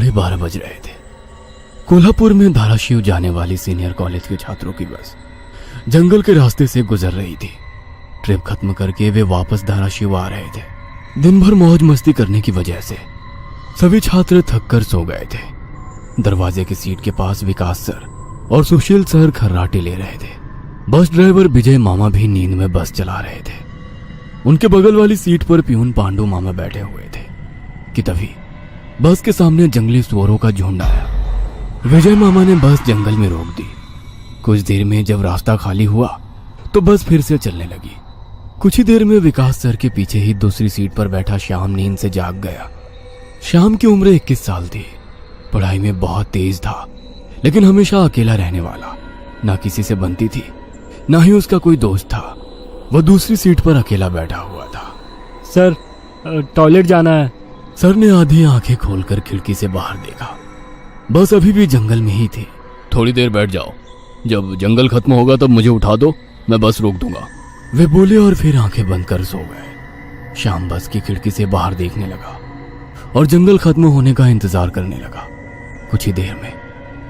12 बज रहे थे। कोल्हापुर में धाराशिव जाने वाली सीनियर कॉलेज के छात्रों की बस जंगल के रास्ते से गुजर रही थी। ट्रिप खत्म करके वे वापस धाराशिव आ रहे थे। दिन भर मौज मस्ती करने की वजह से सभी छात्र थक कर सो गए थे। दरवाजे की सीट के पास विकास सर और सुशील सर खर्राटे ले रहे थे। बस ड्राइवर विजय मामा भी नींद में बस चला रहे थे। उनके बगल वाली सीट पर प्यून पांडु मामा बैठे हुए थे कि तभी बस के सामने जंगली सुअरों का झुंड आया। विजय मामा ने बस जंगल में रोक दी। कुछ देर में जब रास्ता खाली हुआ तो बस फिर से चलने लगी। कुछ ही देर में विकास सर के पीछे ही दूसरी सीट पर बैठा श्याम नींद से जाग गया। श्याम की उम्र 21 साल थी। पढ़ाई में बहुत तेज था, लेकिन हमेशा अकेला रहने वाला। ना किसी से बनती थी, ना ही उसका कोई दोस्त था। वह दूसरी सीट पर अकेला बैठा हुआ था। सर, टॉयलेट जाना है। सर ने आधी आंखें खोलकर खिड़की से बाहर देखा। बस अभी भी जंगल में ही थी। थोड़ी देर बैठ जाओ, जब जंगल खत्म होगा तब मुझे उठा दो, मैं बस रोक दूंगा। वे बोले और फिर आंखें बंद कर सो गए। श्याम बस की खिड़की से बाहर देखने लगा और जंगल खत्म होने का इंतजार करने लगा। कुछ ही देर में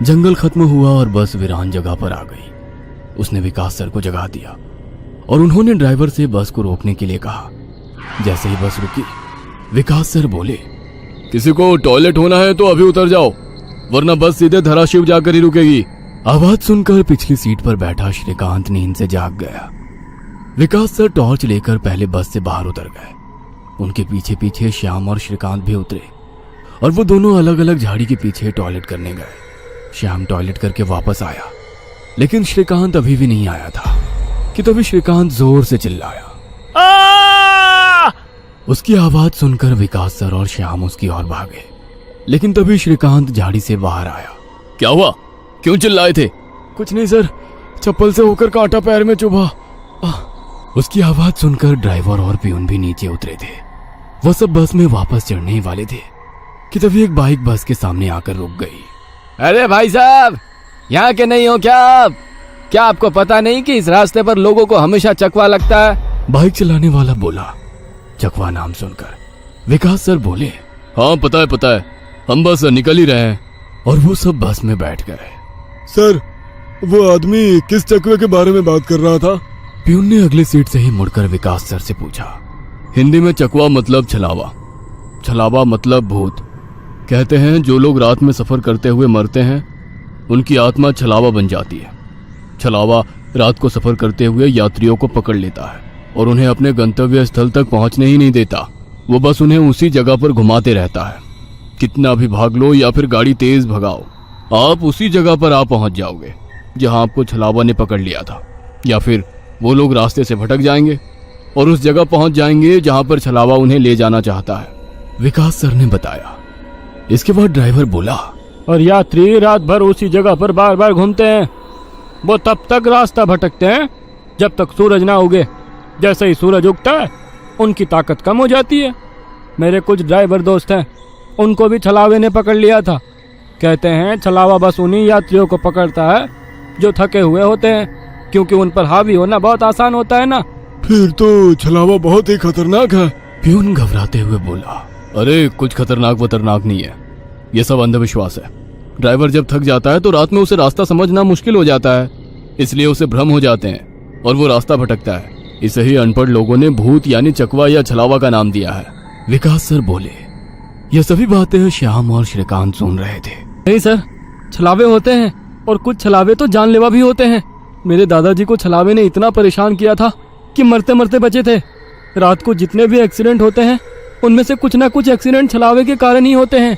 जंगल खत्म हुआ और बस वीरान जगह पर आ गई। उसने विकास सर को जगा दिया और उन्होंने ड्राइवर से बस को रोकने के लिए कहा। जैसे ही बस रुकी, विकास सर बोले, किसी को टॉयलेट होना है तो अभी उतर जाओ, वरना बस सीधे धाराशिव जाकर ही रुकेगी। आवाज सुनकर पिछली सीट पर बैठा श्रीकांत नींद से जाग गया। विकास सर टॉर्च लेकर पहले बस से बाहर उतर गए। उनके पीछे पीछे श्याम और श्रीकांत भी उतरे और वो दोनों अलग अलग झाड़ी के पीछे टॉयलेट करने गए। श्याम टॉयलेट करके वापस आया, लेकिन श्रीकांत अभी भी नहीं आया था कि तभी श्रीकांत जोर से चिल्लाया। उसकी आवाज सुनकर विकास सर और श्याम उसकी ओर भागे, लेकिन तभी श्रीकांत झाड़ी से बाहर आया। क्या हुआ, क्यों चिल्लाए थे? कुछ नहीं सर, चप्पल से होकर कांटा पैर में चुभा। उसकी आवाज सुनकर ड्राइवर और प्यून भी नीचे उतरे थे। वो सब बस में वापस चढ़ने ही वाले थे कि तभी एक बाइक बस के सामने आकर रुक गई। अरे भाई साहब, यहाँ के नहीं हो क्या आप? क्या आपको पता नहीं कि इस रास्ते पर लोगों को हमेशा चकवा लगता है? बाइक चलाने वाला बोला। चकवा नाम सुनकर विकास सर बोले, हाँ पता है, हम बस निकल ही रहे हैं। और वो सब बस में बैठ गए। सर, वो आदमी किस चकवे के बारे में बात कर रहा था? प्यून ने अगली सीट से ही मुड़कर विकास सर से पूछा। हिंदी में चकवा मतलब छलावा, छलावा मतलब भूत। कहते हैं जो लोग रात में सफर करते हुए मरते हैं उनकी आत्मा छलावा बन जाती है। छलावा रात को सफर करते हुए यात्रियों को पकड़ लेता है और उन्हें अपने गंतव्य स्थल तक पहुंचने ही नहीं देता। वो बस उन्हें उसी जगह पर घुमाते रहता है। कितना भी भाग लो या फिर गाड़ी तेज भगाओ, आप उसी जगह पर आ पहुंच जाओगे जहां आपको छलावा ने पकड़ लिया था। या फिर वो लोग रास्ते से भटक जाएंगे और उस जगह पहुंच जाएंगे जहां पर छलावा उन्हें ले जाना चाहता है। विकास सर ने बताया। इसके बाद ड्राइवर बोला, और यात्री रात भर उसी जगह पर बार बार घूमते हैं। वो तब तक रास्ता भटकते हैं जब तक सूरज ना उगे। जैसे ही सूरज उगता है उनकी ताकत कम हो जाती है। मेरे कुछ ड्राइवर दोस्त हैं, उनको भी छलावे ने पकड़ लिया था। कहते हैं छलावा बस उन्हीं यात्रियों को पकड़ता है जो थके हुए होते हैं, क्योंकि उन पर हावी होना बहुत आसान होता है ना। फिर तो छलावा बहुत ही खतरनाक है। प्यून घबराते हुए बोला। अरे कुछ खतरनाक वतरनाक नहीं है, ये सब अंधविश्वास है। ड्राइवर जब थक जाता है तो रात में उसे रास्ता समझना मुश्किल हो जाता है, इसलिए उसे भ्रम हो जाते हैं और वो रास्ता भटकता है। इसे ही अनपढ़ लोगों ने भूत यानी चकवा या छलावा का नाम दिया है। विकास सर बोले। यह सभी बातें श्याम और श्रीकांत सुन रहे थे। नहीं सर, छलावे होते हैं और कुछ छलावे तो जानलेवा भी होते हैं। मेरे दादाजी को छलावे ने इतना परेशान किया था कि मरते मरते बचे थे। रात को जितने भी एक्सीडेंट होते हैं उनमें से कुछ ना कुछ एक्सीडेंट छलावे के कारण ही होते हैं।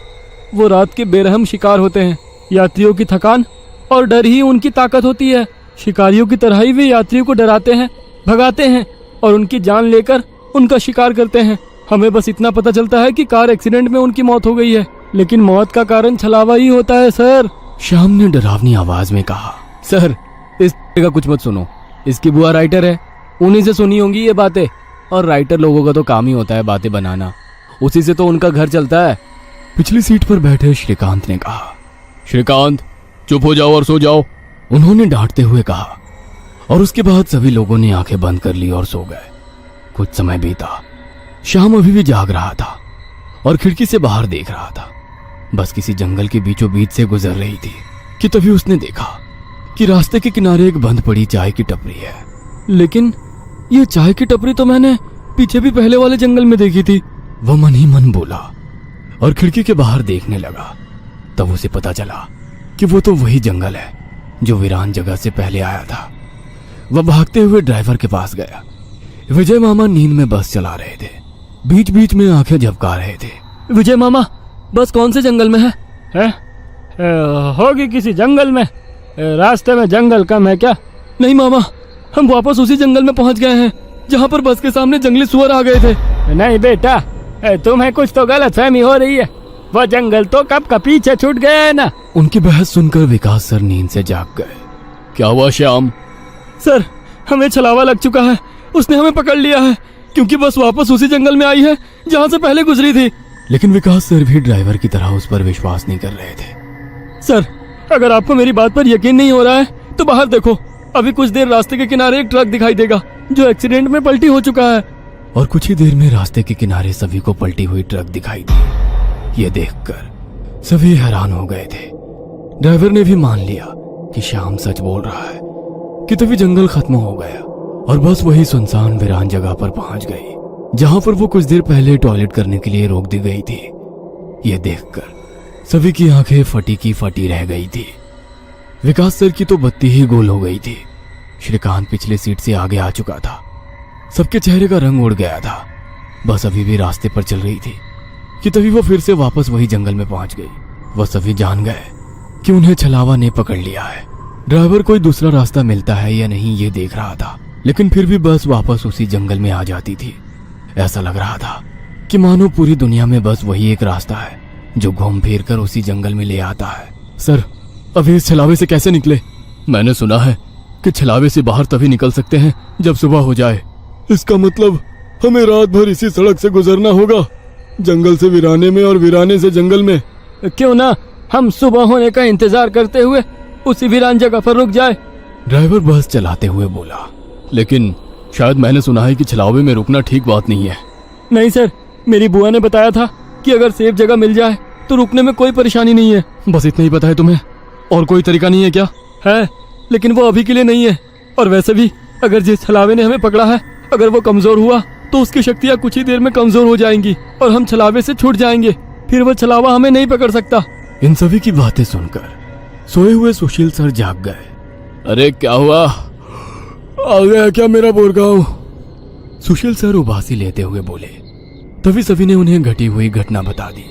वो रात के बेरहम शिकार होते हैं। यात्रियों की थकान और डर ही उनकी ताकत होती है। शिकारियों की तरह ही वे यात्रियों को डराते हैं, भगाते हैं और उनकी जान लेकर उनका शिकार करते हैं। हमें बस इतना पता चलता है कि कार एक्सीडेंट में उनकी मौत हो गई है, लेकिन मौत का कारण छलावा ही होता है सर। श्याम ने डरावनी आवाज में कहा। सर, इस का कुछ मत सुनो, इसकी बुआ राइटर है, उन्हीं से सुनी होंगी ये बातें। और राइटर लोगों का तो काम ही होता है बातें बनाना, उसी से तो उनका घर चलता है। पिछली सीट पर बैठे श्रीकांत ने कहा। श्रीकांत, चुप हो जाओ और सो जाओ, उन्होंने डांटते हुए कहा। और उसके बाद सभी लोगों ने आंखें बंद कर ली और सो गए। कुछ समय बीता। श्याम अभी भी जाग रहा था और खिड़की से बाहर देख रहा था। बस किसी जंगल के बीचों बीच से गुजर रही थी कि तभी उसने देखा कि रास्ते के किनारे एक बंद पड़ी चाय की टपरी है। लेकिन ये चाय की टपरी तो मैंने पीछे भी पहले वाले जंगल में देखी थी। वह मन ही मन बोला और खिड़की के बाहर देखने लगा। तब उसे पता चला कि वो तो वही जंगल है जो वीरान जगह से पहले आया था। वह भागते हुए ड्राइवर के पास गया। विजय मामा नींद में बस चला रहे थे, बीच बीच में आंखें झपका रहे थे। विजय मामा, बस कौन से जंगल में है? होगी किसी जंगल में। रास्ते में जंगल कम है क्या? नहीं मामा, हम वापस उसी जंगल में पहुंच गए हैं जहां पर बस के सामने जंगली सुअर आ गए थे। नहीं बेटा, तुम्हें कुछ तो गलतफहमी हो रही है। वो जंगल तो कब का पीछे छूट गया है ना। उनकी बहस सुनकर विकास सर नींद से जाग गए। क्या हुआ श्याम? सर, हमें छलावा लग चुका है। उसने हमें पकड़ लिया है क्योंकि बस वापस उसी जंगल में आई है जहां से पहले गुजरी थी। लेकिन विकास सर भी ड्राइवर की तरह उस पर विश्वास नहीं कर रहे थे। सर, अगर आपको मेरी बात पर यकीन नहीं हो रहा है तो बाहर देखो। अभी कुछ देर रास्ते के किनारे एक ट्रक दिखाई देगा जो एक्सीडेंट में पलटी हो चुका है। और कुछ ही देर में रास्ते के किनारे सभी को पलटी हुई ट्रक दिखाई दी। ये देखकर सभी हैरान हो गए थे। ड्राइवर ने भी मान लिया कि श्याम सच बोल रहा है कि तभी जंगल खत्म हो गया और बस वही सुनसान वीरान जगह पर पहुंच गई जहां पर वो कुछ देर पहले टॉयलेट करने के लिए रोक दी गई थी। ये देखकर सभी की आंखें फटी की फटी रह गई थी। विकास सर की तो बत्ती ही गोल हो गई थी। श्रीकांत पिछले सीट से आगे आ चुका था। सबके चेहरे का रंग उड़ गया था। बस अभी भी रास्ते पर चल रही थी कि तभी वो फिर से वापस वही जंगल में पहुंच गई। वह सभी जान गए कि उन्हें छलावा ने पकड़ लिया है। ड्राइवर कोई दूसरा रास्ता मिलता है या नहीं ये देख रहा था, लेकिन फिर भी बस वापस उसी जंगल में आ जाती थी। ऐसा लग रहा था कि मानो पूरी दुनिया में बस वही एक रास्ता है जो घूम फिर कर उसी जंगल में ले आता है। सर, अभी इस छलावे से कैसे निकले? मैंने सुना है कि छलावे से बाहर तभी निकल सकते हैं जब सुबह हो जाए। इसका मतलब हमें रात भर इसी सड़क से गुजरना होगा, जंगल से वीराने में और वीराने से जंगल में। क्यों ना हम सुबह होने का इंतजार करते हुए उसी वीरान जगह पर रुक जाए। ड्राइवर बस चलाते हुए बोला। लेकिन शायद मैंने सुना है कि छलावे में रुकना ठीक बात नहीं है। नहीं सर, मेरी बुआ ने बताया था कि अगर सेफ जगह मिल जाए तो रुकने में कोई परेशानी नहीं है। बस इतना ही पता है तुम्हें? और कोई तरीका नहीं है क्या? है, लेकिन वो अभी के लिए नहीं है। और वैसे भी अगर जिस छलावे ने हमें पकड़ा है, अगर वो कमजोर हुआ तो उसकी शक्तियाँ कुछ ही देर में कमजोर हो जाएंगी और हम छलावे से छूट जाएंगे। फिर वो छलावा हमें नहीं पकड़ सकता। इन सभी की बातें सुनकर सोए हुए सुशील सर जाग गए। अरे क्या हुआ? आ गया क्या मेरा बोरगांव? सुशील सर उबासी लेते हुए बोले। तभी सभी ने उन्हें घटी हुई घटना बता दी।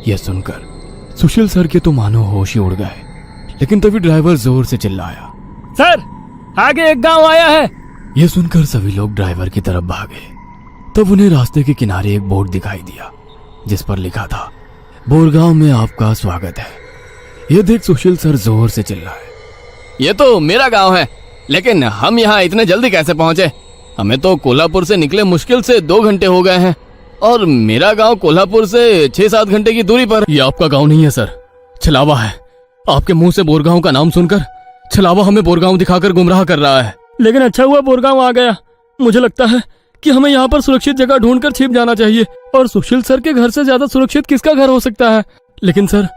यह सुनकर सुशील सर के तो मानो होश ही उड़ गए। लेकिन तभी ड्राइवर जोर से चिल्लाया, सर, आगे एक गांव आया है। यह सुनकर सभी लोग ड्राइवर की तरफ भागे। तब उन्हें रास्ते के किनारे एक बोर्ड दिखाई दिया जिस पर लिखा था, बोरगांव में आपका स्वागत है। यह देख सुशील सर जोर से चिल्लाए, ये तो मेरा गांव है, लेकिन हम यहाँ इतने जल्दी कैसे पहुंचे? हमें तो कोल्हापुर से निकले मुश्किल से 2 घंटे हो गए हैं और मेरा गांव कोल्हापुर से 6-7 घंटे की दूरी पर। ये आपका गांव नहीं है सर, छलावा है। आपके मुंह से बोरगांव का नाम सुनकर छलावा हमें बोरगांव दिखाकर गुमराह कर रहा है। लेकिन अच्छा हुआ बोरगांव आ गया। मुझे लगता है कि हमें यहाँ पर सुरक्षित जगह ढूंढकर छिप जाना चाहिए। और सुशील सर के घर से ज्यादा सुरक्षित किसका घर हो सकता है? लेकिन सर,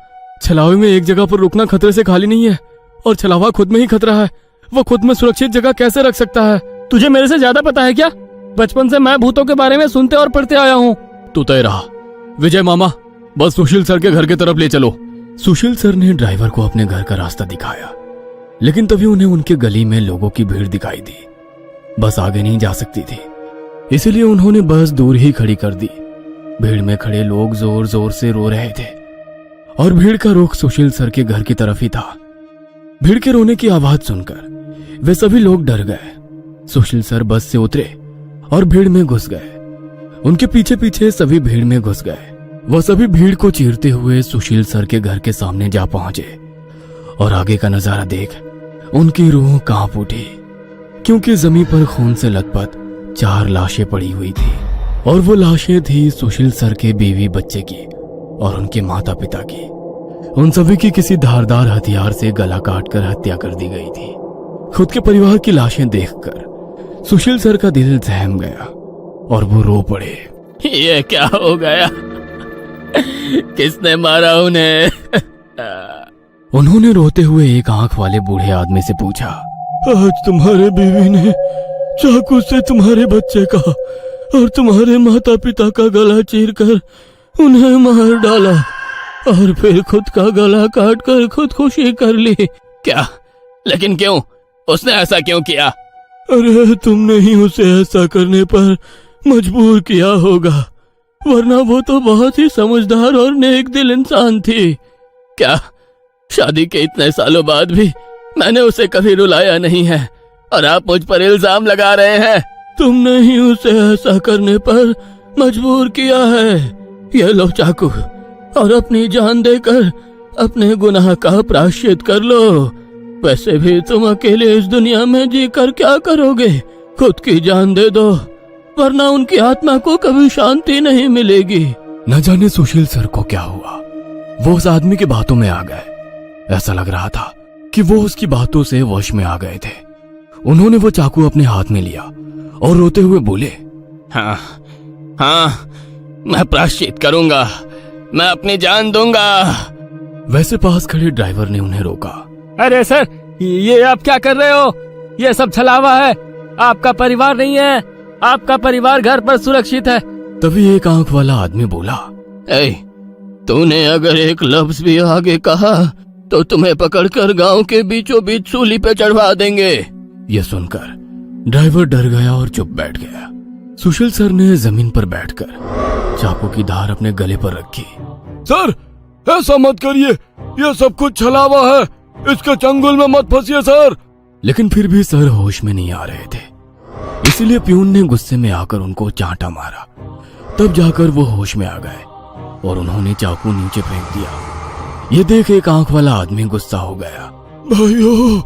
छलावे में एक जगह पर रुकना खतरे से खाली नहीं है और छलावा खुद में ही खतरा है। वो खुद में सुरक्षित जगह कैसे रख सकता है? तुझे मेरे से ज्यादा पता है क्या? बचपन से मैं भूतों के बारे में सुनते और पढ़ते आया हूँ। तू तय रहा। विजय मामा, बस सुशील सर के घर की तरफ ले चलो। सुशील सर ने ड्राइवर को अपने घर का रास्ता दिखाया, लेकिन तभी उन्हें उनके गली में लोगों की भीड़ दिखाई दी। बस आगे नहीं जा सकती थी, इसलिए उन्होंने बस दूर ही खड़ी कर दी। भीड़ में खड़े लोग जोर जोर से रो रहे थे और भीड़ का रुख सुशील सर के घर की तरफ ही था। भीड़ के रोने की आवाज सुनकर वे सभी लोग डर गए। सुशील सर बस से उतरे और भीड़ में घुस गए। उनके पीछे पीछे सभी भीड़ में घुस गए। वह सभी भीड़ को चीरते हुए सुशील सर के घर के सामने जा पहुंचे और आगे का नजारा देख उनकी रूह कांप उठी, क्योंकि जमीन पर खून से लथपथ 4 लाशें पड़ी हुई थी और वो लाशें थी सुशील सर के बीवी बच्चे की और उनके माता पिता की। उन सभी की किसी धारदार हथियार से गला काटकर हत्या कर दी गई थी। खुद के परिवार की लाशें देखकर सुशील सर का दिल सहम गया और वो रो पड़े। ये क्या हो गया? किसने मारा उन्हें? उन्होंने रोते हुए एक आंख वाले बूढ़े आदमी से पूछा। आज तुम्हारे बीवी ने चाकू से तुम्हारे बच्चे का और तुम्हारे माता पिता का गला चीरकर उन्हें मार डाला और फिर खुद का गला काट कर खुदकुशी कर ली। क्या? लेकिन क्यों? उसने ऐसा क्यों किया? अरे तुमने ही उसे ऐसा करने पर मजबूर किया होगा, वरना वो तो बहुत ही समझदार और नेक दिल इंसान थी। क्या शादी के इतने सालों बाद भी मैंने उसे कभी रुलाया नहीं है और आप मुझ पर इल्जाम लगा रहे हैं? तुमने ही उसे ऐसा करने पर मजबूर किया है। ये लो चाकू और अपनी जान देकर अपने गुनाह का प्रायश्चित कर लो। वैसे भी तुम अकेले इस दुनिया में जीकर क्या करोगे? खुद की जान दे दो, वरना उनकी आत्मा को कभी शांति नहीं मिलेगी। न जाने सुशील सर को क्या हुआ, वो उस आदमी की बातों में आ गए। ऐसा लग रहा था कि वो उसकी बातों से वश में आ गए थे। उन्होंने वो चाकू अपने हाथ में लिया और रोते हुए बोले, हाँ हाँ, मैं प्रायश्चित करूंगा, मैं अपनी जान दूंगा। वैसे पास खड़े ड्राइवर ने उन्हें रोका। अरे सर, ये आप क्या कर रहे हो? ये सब छलावा है, आपका परिवार नहीं है। आपका परिवार घर पर सुरक्षित है। तभी एक आंख वाला आदमी बोला, ए, तूने अगर एक लफ्ज भी आगे कहा तो तुम्हें पकड़कर गांव के बीचों बीच सूली पे चढ़वा देंगे। यह सुनकर ड्राइवर डर गया और चुप बैठ गया। सुशील सर ने जमीन पर बैठकर चाकू की धार अपने गले पर रखी। सर, ऐसा मत करिए, ये सब कुछ छलावा है, इसके चंगुल में मत फंसिए सर। लेकिन फिर भी सर होश में नहीं आ रहे थे, इसीलिए प्यून ने गुस्से में आकर उनको चांटा मारा। तब जाकर वो होश में आ गए और उन्होंने चाकू नीचे फेंक दिया। ये देख एक आंख वाला आदमी गुस्सा हो गया। भाइयों,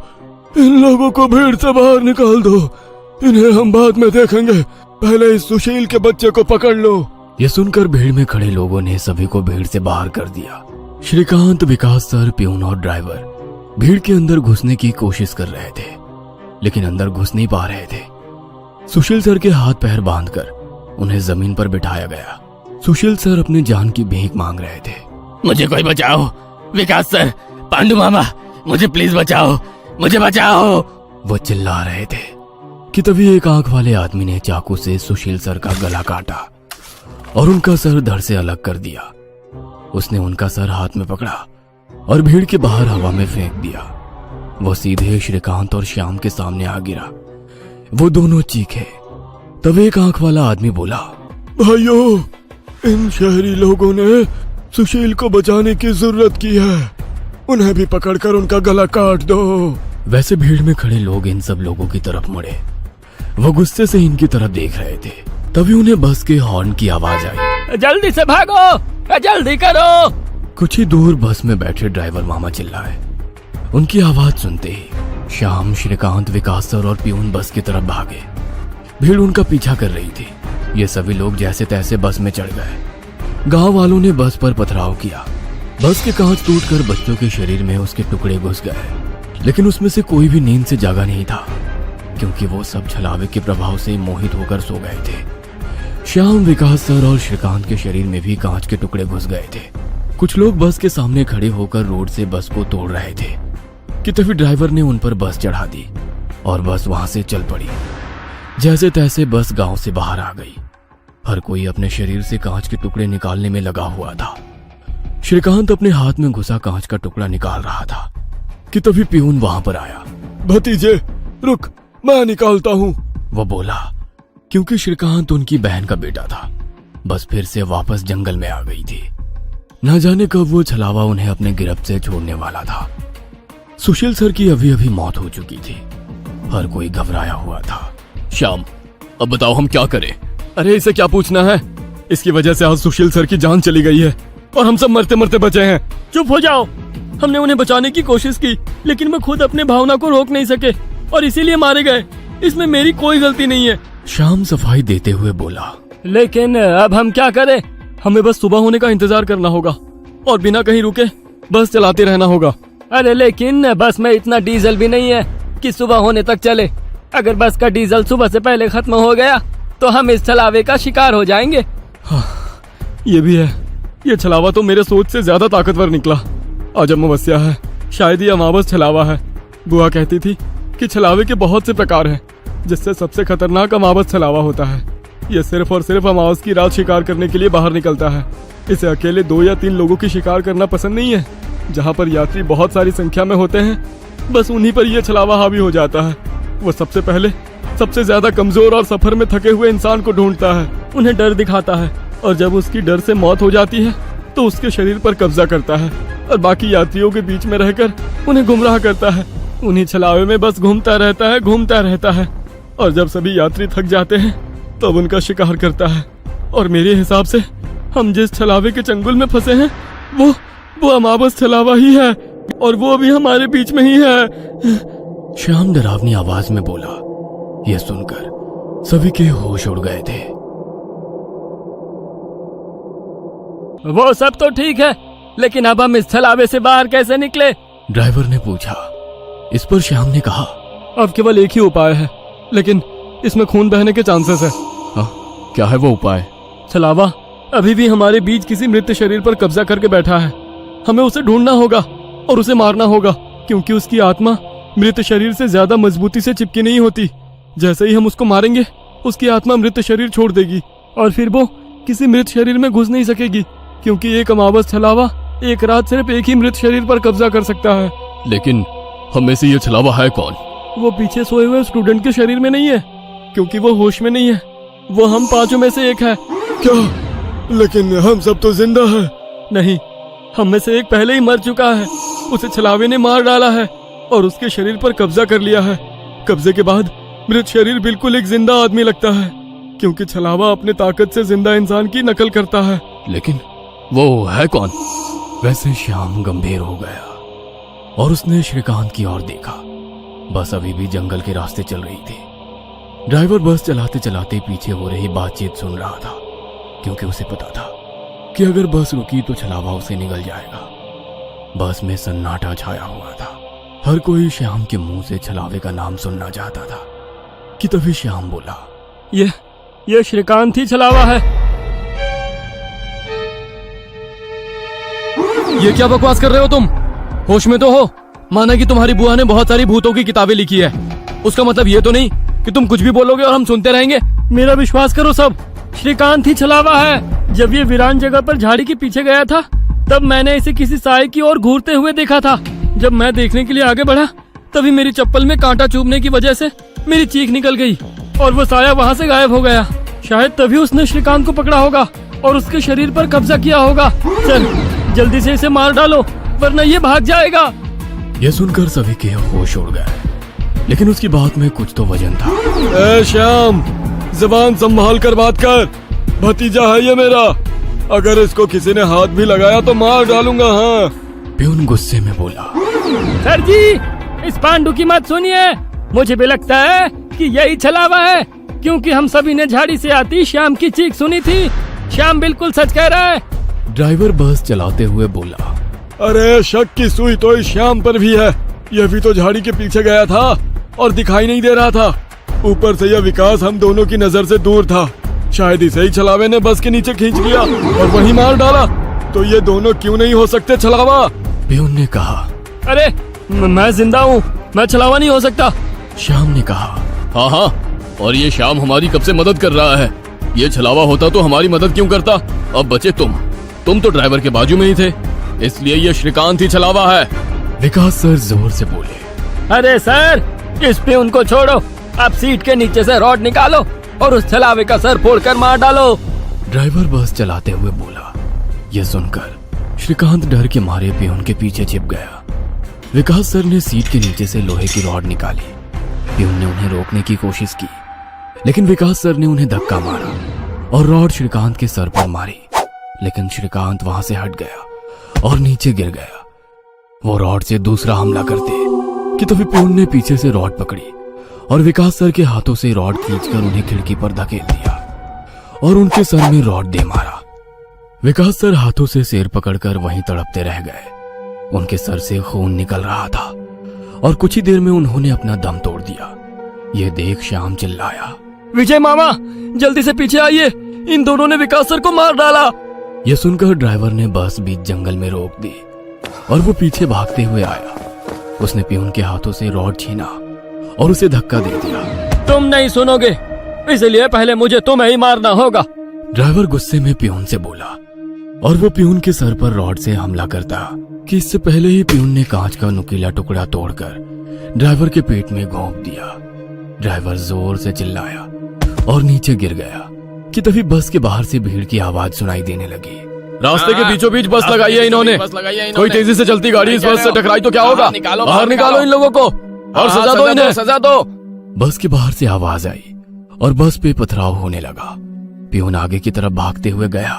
इन लोगों को भीड़ से बाहर निकाल दो, इन्हें हम बाद में देखेंगे, पहले इस सुशील के बच्चे को पकड़ लो। ये सुनकर भीड़ में खड़े लोगों ने सभी को भीड़ से बाहर कर दिया। श्रीकांत, विकास सर, प्यून और ड्राइवर भीड़ के अंदर घुसने की कोशिश कर रहे थे, लेकिन अंदर घुस नहीं पा रहे थे। सुशील सर के हाथ पैर बांधकर उन्हें जमीन पर बिठाया गया। सुशील सर अपनी जान की भीख मांग रहे थे। मुझे कोई बचाओ, विकास सर, पांडु मामा, मुझे प्लीज बचाओ, मुझे बचाओ। वो चिल्ला रहे थे कि तभी एक आंख वाले आदमी ने चाकू से सुशील सर का गला काटा और उनका सर धड़ से अलग कर दिया। उसने उनका सर हाथ में पकड़ा और भीड़ के बाहर हवा में फेंक दिया। वो सीधे श्रीकांत और श्याम के सामने आ गिरा। वो दोनों चीखे। तब एक आंख वाला आदमी बोला, भाइयों, इन शहरी लोगों ने सुशील को बचाने की जरूरत की है, उन्हें भी पकड़कर उनका गला काट दो। वैसे भीड़ में खड़े लोग इन सब लोगों की तरफ मुड़े। वो गुस्से से इनकी तरफ देख रहे थे। तभी उन्हें बस के हॉर्न की आवाज आई। जल्दी से भागो, जल्दी करो। कुछ ही दूर बस में बैठे ड्राइवर मामा चिल्लाए। उनकी आवाज सुनते ही श्याम, श्रीकांत, विकास सर और प्यून बस की तरफ भागे। भीड़ उनका पीछा कर रही थी। ये सभी लोग जैसे तैसे बस में चढ़ गए। गांव वालों ने बस पर पथराव किया। बस के कांच टूटकर बच्चों के शरीर में उसके टुकड़े घुस गए, लेकिन उसमें से कोई भी नींद से जागा नहीं था, क्योंकि वो सब छलावे के प्रभाव से मोहित होकर सो गए थे। श्याम, विकास सर और श्रीकांत के शरीर में भी कांच के टुकड़े घुस गए थे। कुछ लोग बस के सामने खड़े होकर रोड से बस को तोड़ रहे थे कि तभी ड्राइवर ने उन पर बस चढ़ा दी और बस वहां से चल पड़ी। जैसे तैसे बस गांव से बाहर आ गई। हर कोई अपने शरीर से कांच के टुकड़े निकालने में लगा हुआ था। श्रीकांत अपने हाथ में घुसा कांच का टुकड़ा निकाल रहा था कि तभी प्यून वहां पर आया। भतीजे, रुक, मैं निकालता हूँ, वो बोला, क्योंकि श्रीकांत उनकी बहन का बेटा था। बस फिर से वापस जंगल में आ गई थी। न जाने कब वो छलावा उन्हें अपने गिरफ्त से छोड़ने वाला था। सुशील सर की अभी अभी मौत हो चुकी थी। हर कोई घबराया हुआ था। श्याम, अब बताओ हम क्या करें? अरे इसे क्या पूछना है, इसकी वजह से आज सुशील सर की जान चली गई है और हम सब मरते मरते बचे हैं। चुप हो जाओ। हमने उन्हें बचाने की कोशिश की, लेकिन वो खुद अपने भावना को रोक नहीं सके और इसीलिए मारे गए। इसमें मेरी कोई गलती नहीं है। श्याम सफाई देते हुए बोला, लेकिन अब हम क्या करें? हमें बस सुबह होने का इंतजार करना होगा और बिना कहीं रुके बस चलाते रहना होगा। अरे लेकिन बस में इतना डीजल भी नहीं है कि सुबह होने तक चले। अगर बस का डीजल सुबह से पहले खत्म हो गया तो हम इस छलावे का शिकार हो जाएंगे। ये भी है, ये छलावा तो मेरे सोच से ज्यादा ताकतवर निकला। आज अमावस्या है, शायद ये अमावस छलावा है। बुआ कहती थी कि छलावे के बहुत से प्रकार हैं, जिससे सबसे खतरनाक अमावस छलावा होता है। ये सिर्फ और सिर्फ अमावस की रात शिकार करने के लिए बाहर निकलता है। इसे अकेले 2 या 3 लोगों की शिकार करना पसंद नहीं है। जहाँ पर यात्री बहुत सारी संख्या में होते हैं, बस उन्हीं पर यह छलावा हावी हो जाता है। वो सबसे पहले सबसे ज्यादा कमजोर और सफर में थके हुए इंसान को ढूंढता है, उन्हें डर दिखाता है, और जब उसकी डर से मौत हो जाती है तो उसके शरीर पर कब्जा करता है और बाकी यात्रियों के बीच में रहकर उन्हें गुमराह करता है। उन्हीं छलावे में बस घूमता रहता है और जब सभी यात्री थक जाते हैं तब उनका शिकार करता है। और मेरे हिसाब से हम जिस छलावे के चंगुल में फंसे हैं वो अमावस छलावा ही है, और वो भी हमारे बीच में ही है। श्याम डरावनी आवाज में बोला। यह सुनकर सभी के होश उड़ गए थे। वो सब तो ठीक है, लेकिन अब हम इस छलावे से बाहर कैसे निकले? ड्राइवर ने पूछा। इस पर श्याम ने कहा, अब केवल एक ही उपाय है, लेकिन इसमें खून बहने के चांसेस है। क्या है वो उपाय? छलावा अभी भी हमारे बीच किसी मृत शरीर पर कब्जा करके बैठा है। हमें उसे ढूंढना होगा और उसे मारना होगा, क्योंकि उसकी आत्मा मृत शरीर से ज्यादा मजबूती से चिपकी नहीं होती। जैसे ही हम उसको मारेंगे, उसकी आत्मा मृत शरीर छोड़ देगी और फिर वो किसी मृत शरीर में घुस नहीं सकेगी, क्योंकि एक अमावस छलावा एक रात सिर्फ एक ही मृत शरीर पर कब्जा कर सकता है। लेकिन हम में से ये छलावा है कौन? वो पीछे सोए हुए स्टूडेंट के शरीर में नहीं है, क्योंकि वो होश में नहीं है। वो हम 5 में से एक है। क्या? लेकिन हम सब तो जिंदा हैं। नहीं, हम में से एक पहले ही मर चुका है। उसे छलावे ने मार डाला है और उसके शरीर पर कब्जा कर लिया है। कब्जे के बाद मृत शरीर बिल्कुल एक जिंदा आदमी लगता है, क्योंकि छलावा अपने ताकत से जिंदा इंसान की नकल करता है। लेकिन वो है कौन? वैसे श्याम गंभीर हो गया और उसने श्रीकांत की ओर देखा। बस अभी भी जंगल के रास्ते चल रही थी। ड्राइवर बस चलाते चलाते पीछे हो रही बातचीत सुन रहा था, क्योंकि उसे पता था कि अगर बस रुकी तो छलावा उसे निगल जाएगा। बस में सन्नाटा छाया हुआ था। हर कोई श्याम के मुंह से छलावे का नाम सुनना चाहता था कि तभी श्याम बोला, ये श्रीकांत ही छलावा है। ये क्या बकवास कर रहे हो तुम? होश में तो हो? माना कि तुम्हारी बुआ ने बहुत सारी भूतों की किताबें लिखी है, उसका मतलब ये तो नहीं कि तुम कुछ भी बोलोगे और हम सुनते रहेंगे। मेरा विश्वास करो सब, श्रीकांत ही छलावा है। जब ये वीरान जगह पर झाड़ी के पीछे गया था, तब मैंने इसे किसी साए की ओर घूरते हुए देखा था। जब मैं देखने के लिए आगे बढ़ा, तभी मेरी चप्पल में कांटा चुभने की वजह से मेरी चीख निकल गई और वो साया वहाँ से गायब हो गया। शायद तभी उसने श्रीकांत को पकड़ा होगा और उसके शरीर पर कब्जा किया होगा। चल जल्दी से इसे मार डालो, वरना ये भाग जाएगा। यह सुनकर सभी के होश उड़ गए, लेकिन उसकी बात में कुछ तो वजन था। ए श्याम, जबान संभाल कर बात कर। भतीजा है ये मेरा, अगर इसको किसी ने हाथ भी लगाया तो मार डालूंगा। हाँ। प्यून गुस्से में बोला। सर जी, इस पांडु की मत सुनिए। मुझे भी लगता है कि यही छलावा है, क्योंकि हम सभी ने झाड़ी से आती श्याम की चीख सुनी थी। श्याम बिल्कुल सच कह रहा है। ड्राइवर बस चलाते हुए बोला। अरे शक की सुई तो इस श्याम पर भी है। यह भी तो झाड़ी के पीछे गया था और दिखाई नहीं दे रहा था। ऊपर से यह विकास हम दोनों की नजर से दूर था। शायद इसे ही छलावे ने बस के नीचे खींच लिया और वहीं मार डाला। तो ये दोनों क्यों नहीं हो सकते छलावा? प्यून ने कहा। अरे मैं जिंदा हूँ, मैं छलावा नहीं हो सकता। श्याम ने कहा। हाँ, और ये श्याम हमारी कब से मदद कर रहा है। ये छलावा होता तो हमारी मदद क्यों करता? अब बचे तुम तो ड्राइवर के बाजू में ही थे, इसलिए ये श्रीकांत ही छलावा है। विकास सर जोर से बोले। अरे सर, इस पे उनको छोड़ो। आप सीट के नीचे से रॉड निकालो और उस छलावे का सर फोड़कर मार डालो। ड्राइवर बस चलाते हुए बोला। यह सुनकर श्रीकांत डर के मारे प्यून के पीछे छिप गया। विकास सर ने सीट के नीचे से लोहे की रॉड निकाली। प्यून ने उन्हें रोकने की कोशिश की, लेकिन विकास सर ने उन्हें धक्का मारा और रॉड श्रीकांत के सर पर मारी। लेकिन श्रीकांत वहां से हट गया और नीचे गिर गया। वो रॉड से दूसरा हमला करते कि तभी प्यून ने पीछे से रॉड पकड़ी और विकास सर के हाथों से रॉड खींचकर उन्हें खिड़की पर धकेल दिया और उनके सर में रॉड दे मारा। विकास सर हाथों से सिर पकड़कर वहीं तड़पते रह गए। उनके सर से खून निकल रहा था और कुछ ही देर में उन्होंने अपना दम तोड़ दिया। यह देख श्याम चिल्लाया। विजय मामा, जल्दी से पीछे आइए, इन दोनों ने विकास सर को मार डाला। यह सुनकर ड्राइवर ने बस बीच जंगल में रोक दी और वो पीछे भागते हुए आया। उसने पियून के हाथों से रॉड छीना और उसे धक्का दे दिया। तुम नहीं सुनोगे, इसलिए पहले मुझे तुम्हें ही मारना होगा। ड्राइवर गुस्से में पियून से बोला और वो पियून के सर पर रॉड से हमला करता कि इससे पहले ही पियून ने कांच का नुकीला टुकड़ा तोड़कर ड्राइवर के पेट में घोंप दिया। ड्राइवर जोर से चिल्लाया और नीचे गिर गया कि तभी बस के बाहर से भीड़ की आवाज सुनाई देने लगी। रास्ते के बीचों बीच बस लगाई है इन्होंने। कोई तेजी से चलती गाड़ी इस बस से टकराई तो क्या होगा? बाहर निकालो इन लोगों को और सजा दो इन्हें, सजा दो। बस के बाहर से आवाज आई और बस पे पथराव होने लगा। पियून आगे की तरफ भागते हुए गया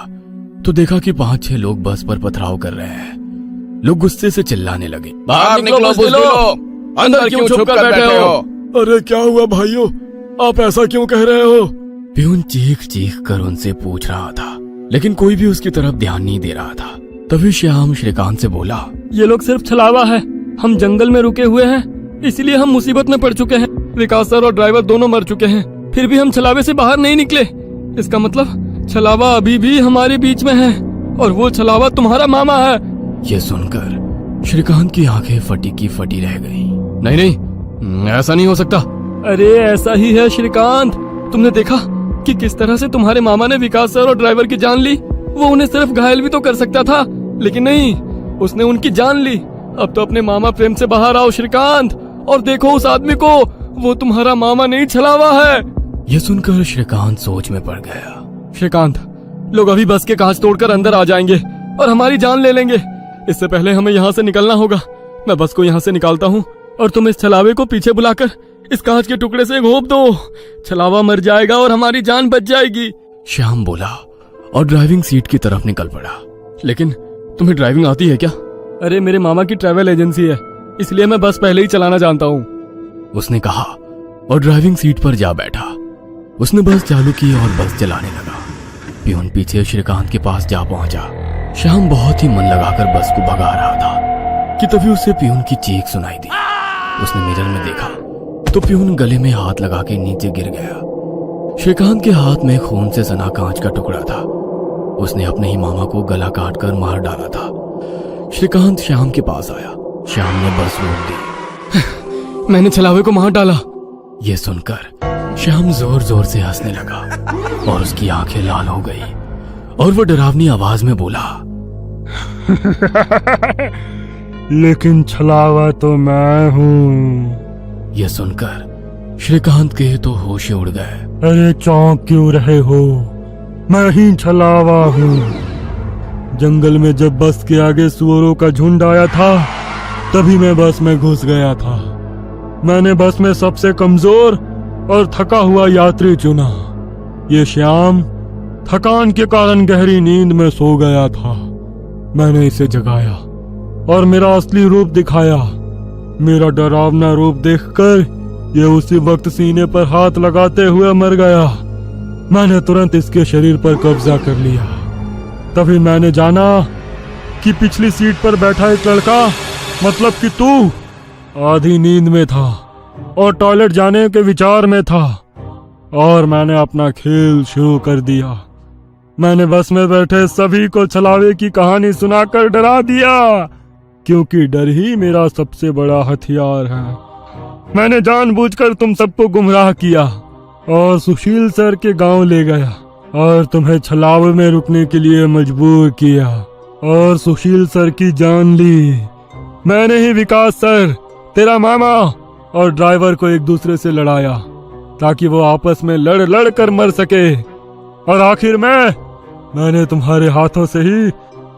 तो देखा कि 5-6 लोग बस पर पथराव कर रहे हैं। लोग गुस्से से चिल्लाने लगे, बाहर निकलो बुज़दिलो, अंदर क्यों छुप कर बैठे हो? अरे क्या हुआ भाइयों, आप ऐसा क्यों कह रहे हो? पियून चीख चीख कर उनसे पूछ रहा था, लेकिन कोई भी उसकी तरफ ध्यान नहीं दे रहा था। तभी श्याम श्रीकांत से बोला, ये लोग सिर्फ छलावा है। हम जंगल में रुके हुए हैं, इसलिए हम मुसीबत में पड़ चुके हैं। विकास सर और ड्राइवर दोनों मर चुके हैं, फिर भी हम छलावे से बाहर नहीं निकले। इसका मतलब छलावा अभी भी हमारे बीच में है और वो छलावा तुम्हारा मामा है। ये सुनकर श्रीकांत की आंखें फटी की फटी रह गईं। नहीं नहीं, ऐसा नहीं हो सकता। अरे ऐसा ही है श्रीकांत, तुमने देखा कि किस तरह से तुम्हारे मामा ने विकास सर और ड्राइवर की जान ली। वो उन्हें सिर्फ घायल भी तो कर सकता था, लेकिन नहीं, उसने उनकी जान ली। अब तो अपने मामा प्रेम से बाहर आओ श्रीकांत और देखो उस आदमी को, वो तुम्हारा मामा नहीं छलावा है। यह सुनकर श्रीकांत सोच में पड़ गया। श्रीकांत, लोग अभी बस के कांच तोड़कर अंदर आ जाएंगे और हमारी जान ले लेंगे। इससे पहले हमें यहाँ से निकलना होगा। मैं बस को यहाँ से निकालता हूँ और तुम इस छलावे को पीछे बुलाकर इस कांच के टुकड़े से घोंप दो। छलावा मर जाएगा और हमारी जान बच जाएगी। श्याम बोला और ड्राइविंग सीट की तरफ निकल पड़ा। लेकिन तुम्हें ड्राइविंग आती है क्या? अरे मेरे मामा की ट्रैवल एजेंसी है, इसलिए मैं बस पहले ही चलाना जानता हूँ, उसने कहा और ड्राइविंग सीट पर जा बैठा। उसने बस चालू की और बस चलाने लगा। पियून पीछे श्रीकांत के पास जा पहुंचा। श्याम बहुत ही मन लगाकर बस को भगा रहा था कि तभी उसे पियून की चीख सुनाई दी। उसने मिरर में देखा तो पियून गले में हाथ लगा के नीचे गिर गया। श्रीकांत के हाथ में खून से सना कांच का टुकड़ा था। उसने अपने ही मामा को गला काट कर मार डाला था। श्रीकांत श्याम के पास आया। श्याम ने बस रोक दी। मैंने छलावे को मार डाला। यह सुनकर श्याम जोर जोर से हंसने लगा और उसकी आंखें लाल हो गई और वो डरावनी आवाज में बोला, लेकिन छलावा तो मैं हूँ। यह सुनकर श्रीकांत के तो होश उड़ गए। अरे चौंक क्यों रहे हो? मैं ही छलावा हूँ। जंगल में जब बस के आगे सुअरों का झुंड आया था, तभी मैं बस में घुस गया था। मैंने बस में सबसे कमजोर और थका हुआ यात्री चुना। ये श्याम थकान के कारण गहरी नींद में सो गया था। मैंने इसे जगाया और मेरा असली रूप दिखाया। मेरा डरावना रूप देखकर ये उसी वक्त सीने पर हाथ लगाते हुए मर गया। मैंने तुरंत इसके शरीर पर कब्जा कर लिया। तभी मैंने जाना कि पिछली सीट पर बैठा एक लड़का, मतलब कि तू, आधी नींद में था और टॉयलेट जाने के विचार में था, और मैंने अपना खेल शुरू कर दिया। मैंने बस में बैठे सभी को छलावे की कहानी सुनाकर डरा दिया, क्योंकि डर ही मेरा सबसे बड़ा हथियार है। मैंने जानबूझकर तुम सबको गुमराह किया और सुशील सर के गांव ले गया और तुम्हें छलावे में रुकने के लिए मजबूर किया और सुशील सर की जान ली। मैंने ही विकास सर, तेरा मामा और ड्राइवर को एक दूसरे से लड़ाया ताकि वो आपस में लड़ लड़ कर मर सके, और आखिर मैंने तुम्हारे हाथों से ही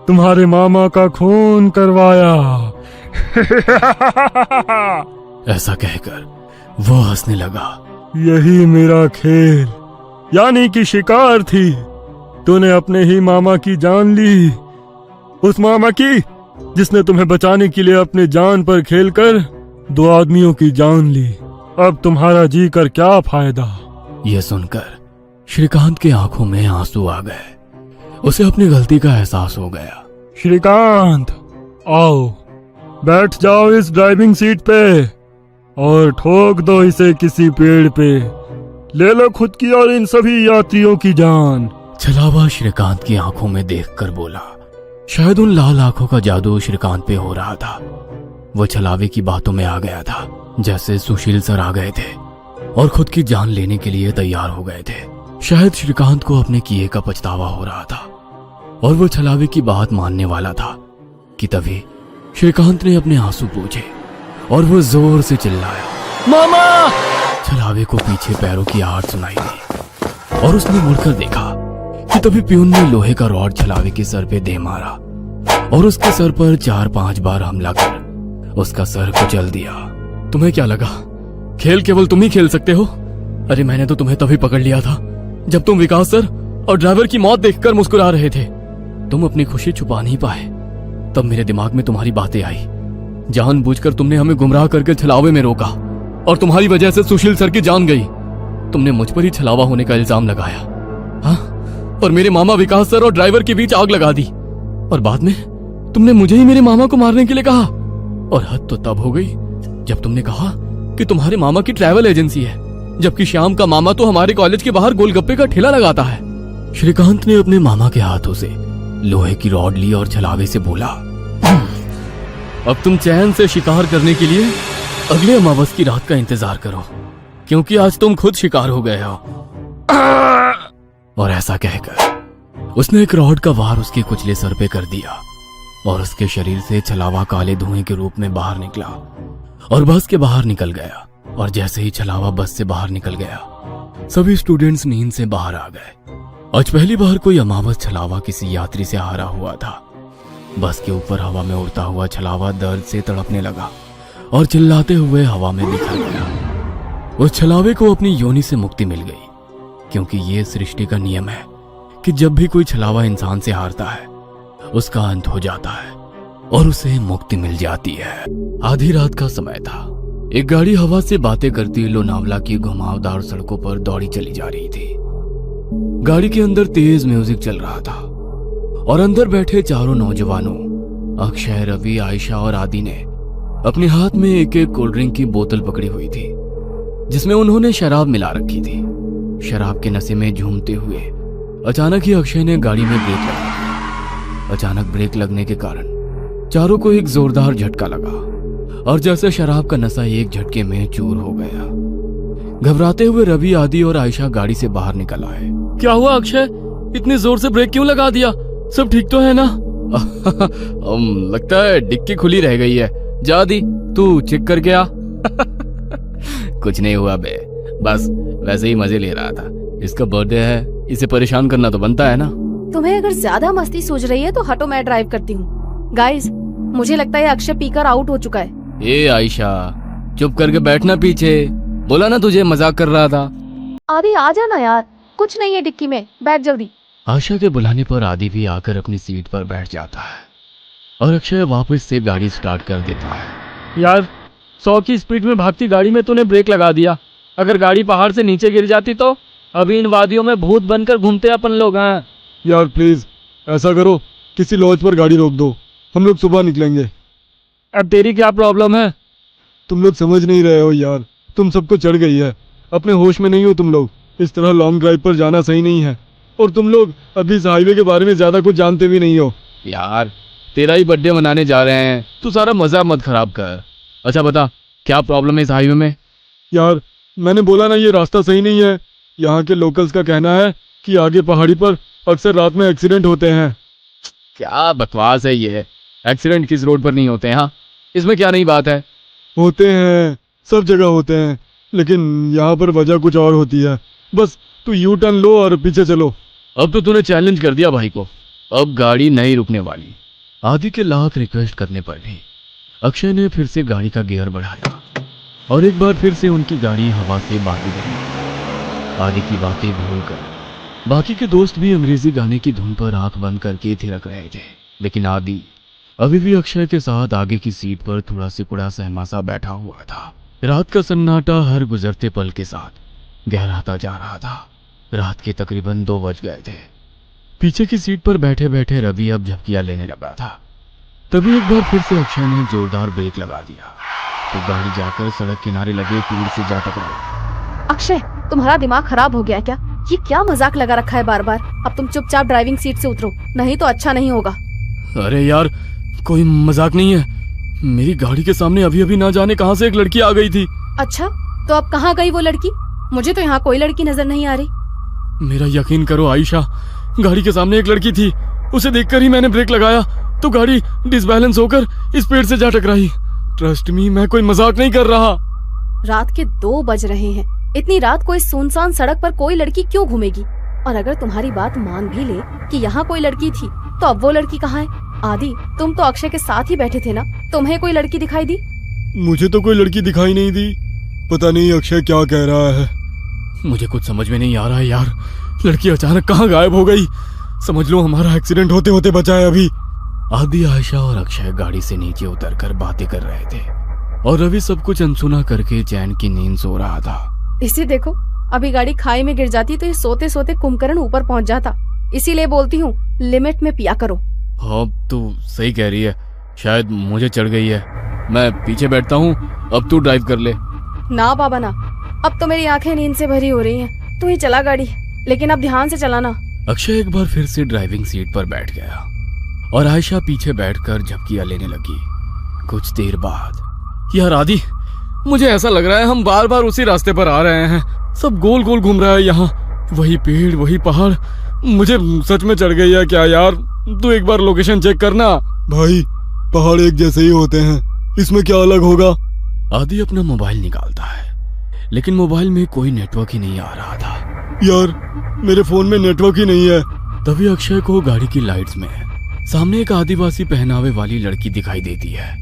तुम्हारे मामा का खून करवाया। ऐसा कहकर वो हंसने लगा। यही मेरा खेल यानी कि शिकार थी। तूने अपने ही मामा की जान ली, उस मामा की जिसने तुम्हें बचाने के लिए अपनी जान पर खेलकर 2 आदमियों की जान ली। अब तुम्हारा जी कर क्या फायदा? यह सुनकर श्रीकांत की आंखों में आंसू आ गए। उसे अपनी गलती का एहसास हो गया। श्रीकांत, आओ बैठ जाओ इस ड्राइविंग सीट पे और ठोक दो इसे किसी पेड़ पे। ले लो खुद की और इन सभी यात्रियों की जान। छलावा श्रीकांत की आंखों में देखकर बोला। शायद उन लाल आंखों का जादू श्रीकांत पे हो रहा था। वो छलावे की बातों में आ गया था, जैसे सुशील सर आ गए थे और खुद की जान लेने के लिए तैयार हो गए थे। शायद श्रीकांत को अपने किए का पछतावा हो रहा था और वो छलावे की बात मानने वाला था कि तभी श्रीकांत ने अपने आंसू पोंछे और वो जोर से चिल्लाया, मामा। छलावे को पीछे पैरों की आहट सुनाई दी और उसने मुड़कर देखा कि तभी प्यून ने लोहे का रॉड छलावे के सर पे दे मारा और उसके सर पर 4-5 बार हमला कर उसका सर कुचल दिया। तुम्हें क्या लगा खेल केवल तुम ही खेल सकते हो? अरे मैंने तो तुम्हें तभी पकड़ लिया था जब तुम विकास सर और ड्राइवर की मौत देखकर मुस्कुरा रहे थे। तुम अपनी खुशी छुपा नहीं पाए। तब मेरे दिमाग में तुम्हारी बातें आई। जानबूझकर तुमने हमें गुमराह करके छलावे में रोका और तुम्हारी वजह से सुशील सर की जान गई। तुमने मुझ पर ही छलावा होने का इल्जाम लगाया, हाँ? और मेरे मामा विकास सर और ड्राइवर के बीच आग लगा दी और बाद में तुमने मुझे ही मेरे मामा को मारने के लिए कहा। और हद तो तब हो गई जब तुमने कहा कि तुम्हारे मामा की ट्रैवल एजेंसी है, जबकि श्याम का मामा तो हमारे कॉलेज के बाहर गोलगप्पे का ठेला लगाता है। श्रीकांत ने अपने मामा के हाथों से लोहे की रॉड ली और छलावे से बोला, अब तुम चैन से शिकार करने के लिए अगले अमावस की रात का इंतजार करो, क्योंकि आज तुम खुद शिकार हो गए हो। और ऐसा कहकर उसने एक रॉड का वार उसके कुचले सर पे कर दिया और उसके शरीर से छलावा काले धुएं के रूप में बाहर निकला और बस के बाहर निकल गया। और जैसे ही छलावा बस से बाहर निकल गया, सभी स्टूडेंट्स नींद से बाहर आ गए। आज पहली बार कोई अमावस छलावा किसी यात्री से हारा हुआ था। बस के ऊपर हवा में उड़ता हुआ छलावा दर्द से तड़पने लगा और चिल्लाते हुए हवा में बिखर गया। उस छलावे को अपनी योनि से मुक्ति मिल गई, क्योंकि ये सृष्टि का नियम है कि जब भी कोई छलावा इंसान से हारता है उसका अंत हो जाता है और उसे मुक्ति मिल जाती है। आधी रात का समय था। एक गाड़ी हवा से बातें करती लोनावला की घुमावदार सड़कों पर दौड़ी चली जा रही थी। गाड़ी के अंदर तेज म्यूजिक चल रहा था और अंदर बैठे चारों नौजवानों अक्षय, रवि, आयशा और आदि ने अपने हाथ में एक एक कोल्ड ड्रिंक की बोतल पकड़ी हुई थी, जिसमें उन्होंने शराब मिला रखी थी। शराब के नशे में झूमते हुए अचानक ही अक्षय ने गाड़ी में ब्रेक लगा दिया। अचानक ब्रेक लगने के कारण चारों को एक जोरदार झटका लगा और जैसे शराब का नशा एक झटके में चूर हो गया। घबराते हुए रवि, आदि और आयशा गाड़ी से बाहर निकल आए। क्या हुआ अक्षय? इतनी जोर से ब्रेक क्यों लगा दिया? सब ठीक तो है ना? लगता है डिक्की खुली रह गई है। जा दी, तू चेक करके आ। कुछ नहीं हुआ बे, बस वैसे ही मजे ले रहा था। इसका बर्थडे है, इसे परेशान करना तो बनता है ना। तुम्हें अगर ज्यादा मस्ती सूझ रही है तो हटो, मैं ड्राइव करती हूँ। गाइस, मुझे लगता है अक्षय पीकर आउट हो चुका है। ए आयशा, चुप करके बैठना पीछे। बोला ना तुझे मजाक कर रहा था। आदि आ जाना यार, कुछ नहीं है डिक्की में, बैठ जल्दी। आशा के बुलाने पर आदि भी आकर अपनी सीट पर बैठ जाता है और अक्षय वापस से गाड़ी स्टार्ट कर देता है। यार 100 की स्पीड में भागती गाड़ी में तूने ब्रेक लगा दिया। अगर गाड़ी पहाड़ से नीचे गिर जाती तो अभी इन वादियों में भूत बनकर घूमते अपन लोग। हैं यार प्लीज ऐसा करो, किसी लॉज पर गाड़ी रोक दो, हम लोग सुबह निकलेंगे। अब तेरी क्या प्रॉब्लम है? तुम लोग समझ नहीं रहे हो यार, तुम सबको चढ़ गई है, अपने होश में नहीं हो तुम लोग। इस तरह लॉन्ग ड्राइव पर जाना सही नहीं है और तुम लोग अभी इस हाईवे के बारे में ज्यादा कुछ जानते भी नहीं हो। यार तेरा ही बर्थडे मनाने जा रहे हैं, तू सारा मजा मत खराब कर। अच्छा बता, क्या प्रॉब्लम है इस हाईवे में? यार मैंने बोला ना, ये रास्ता सही नहीं है। यहाँ के लोकल्स का कहना है कि आगे पहाड़ी पर अक्सर रात में एक्सीडेंट होते हैं। क्या बकवास है ये? एक्सीडेंट किस रोड पर नहीं होते हैं? हाँ, इसमें क्या नई बात है? होते हैं, सब जगह होते हैं, लेकिन यहाँ पर वजह कुछ और होती है। बस तू यू टर्न लो और पीछे चलो। अब तो तूने चैलेंज कर दिया भाई को, अब गाड़ी नहीं रुकने वाली। आदि के लाख रिक्वेस्ट करने पर भी अक्षय ने फिर से गाड़ी का गियर बढ़ाया और एक बार फिर से उनकी गाड़ी हवा से बागी गई। आदि की बातें भूलकर बाकी के दोस्त भी अंग्रेजी गाने की धुन पर आंख बंद करके थिरक रहे थे, लेकिन आदि अभी भी अक्षय के साथ आगे की सीट पर थोड़ा सिकुड़ा सहमा सा बैठा हुआ था। रात का सन्नाटा हर गुजरते पल के साथ गहराता जा रहा था। रात के तकरीबन 2 बज गए थे। पीछे की सीट पर बैठे बैठे रवि अब झपकियां लेने लगा था। तभी एक बार फिर से अक्षय ने जोरदार ब्रेक लगा दिया तो गाड़ी जाकर सड़क किनारे लगे पेड़ से जा टकराई। अक्षय, तुम्हारा दिमाग खराब हो गया क्या? ये क्या मजाक लगा रखा है बार बार। अब तुम चुपचाप ड्राइविंग सीट से उतरो, नहीं तो अच्छा नहीं होगा। अरे यार, कोई मजाक नहीं है। मेरी गाड़ी के सामने अभी अभी ना जाने कहां से एक लड़की आ गई थी। अच्छा, तो अब कहाँ गई वो लड़की? मुझे तो यहाँ कोई लड़की नजर नहीं आ रही। मेरा यकीन करो आयशा, गाड़ी के सामने एक लड़की थी। उसे देखकर ही मैंने ब्रेक लगाया तो गाड़ी डिसबैलेंस होकर इस पेड़ से जा टकराई। ट्रस्ट मी, मैं कोई मजाक नहीं कर रहा। रात के 2 बज रहे हैं। इतनी रात को इस सुनसान सड़क पर कोई लड़की क्यों घूमेगी? और अगर तुम्हारी बात मान भी ले कि यहाँ कोई लड़की थी, तो अब वो लड़की कहाँ है? आदि, तुम तो अक्षय के साथ ही बैठे थे ना, तुम्हें कोई लड़की दिखाई दी? मुझे तो कोई लड़की दिखाई नहीं दी। पता नहीं अक्षय क्या कह रहा है। मुझे कुछ समझ में नहीं आ रहा है यार। लड़की अचानक कहाँ गायब हो गई? समझ लो हमारा एक्सीडेंट होते होते बचा है अभी। आदि, आयशा और अक्षय गाड़ी से नीचे उतरकर बातें कर रहे थे और रवि सब कुछ अनसुना करके चैन की नींद सो रहा था। इसे देखो, अभी गाड़ी खाई में गिर जाती तो ये सोते सोते कुंभकर्ण ऊपर पहुंच जाता। इसीलिए बोलती हूँ, लिमिट में पिया करो। हाँ, तू सही कह रही है। शायद मुझे चढ़ गई है। मैं पीछे बैठता हूँ, अब तू ड्राइव कर ले। ना बाबा ना, अब तो मेरी आंखें नींद से भरी हो रही हैं। तू ही चला गाड़ी, लेकिन अब ध्यान से चलाना। अक्षय एक बार फिर से ड्राइविंग सीट पर बैठ गया और आयशा पीछे बैठकर झपकियां लेने लगी। कुछ देर बाद, यार आदि, मुझे ऐसा लग रहा है हम बार बार उसी रास्ते पर आ रहे हैं। सब गोल गोल घूम रहा है यहाँ। वही पेड़, वही पहाड़। मुझे सच में चढ़ गई है क्या यार? तू एक बार लोकेशन चेक करना। भाई, पहाड़ एक जैसे ही होते हैं, इसमें क्या अलग होगा? आदि अपना मोबाइल निकालता है, लेकिन मोबाइल में कोई नेटवर्क ही नहीं आ रहा था। यार, मेरे फोन में नेटवर्क ही नहीं है। तभी अक्षय को गाड़ी की लाइट्स में सामने एक आदिवासी पहनावे वाली लड़की दिखाई देती है।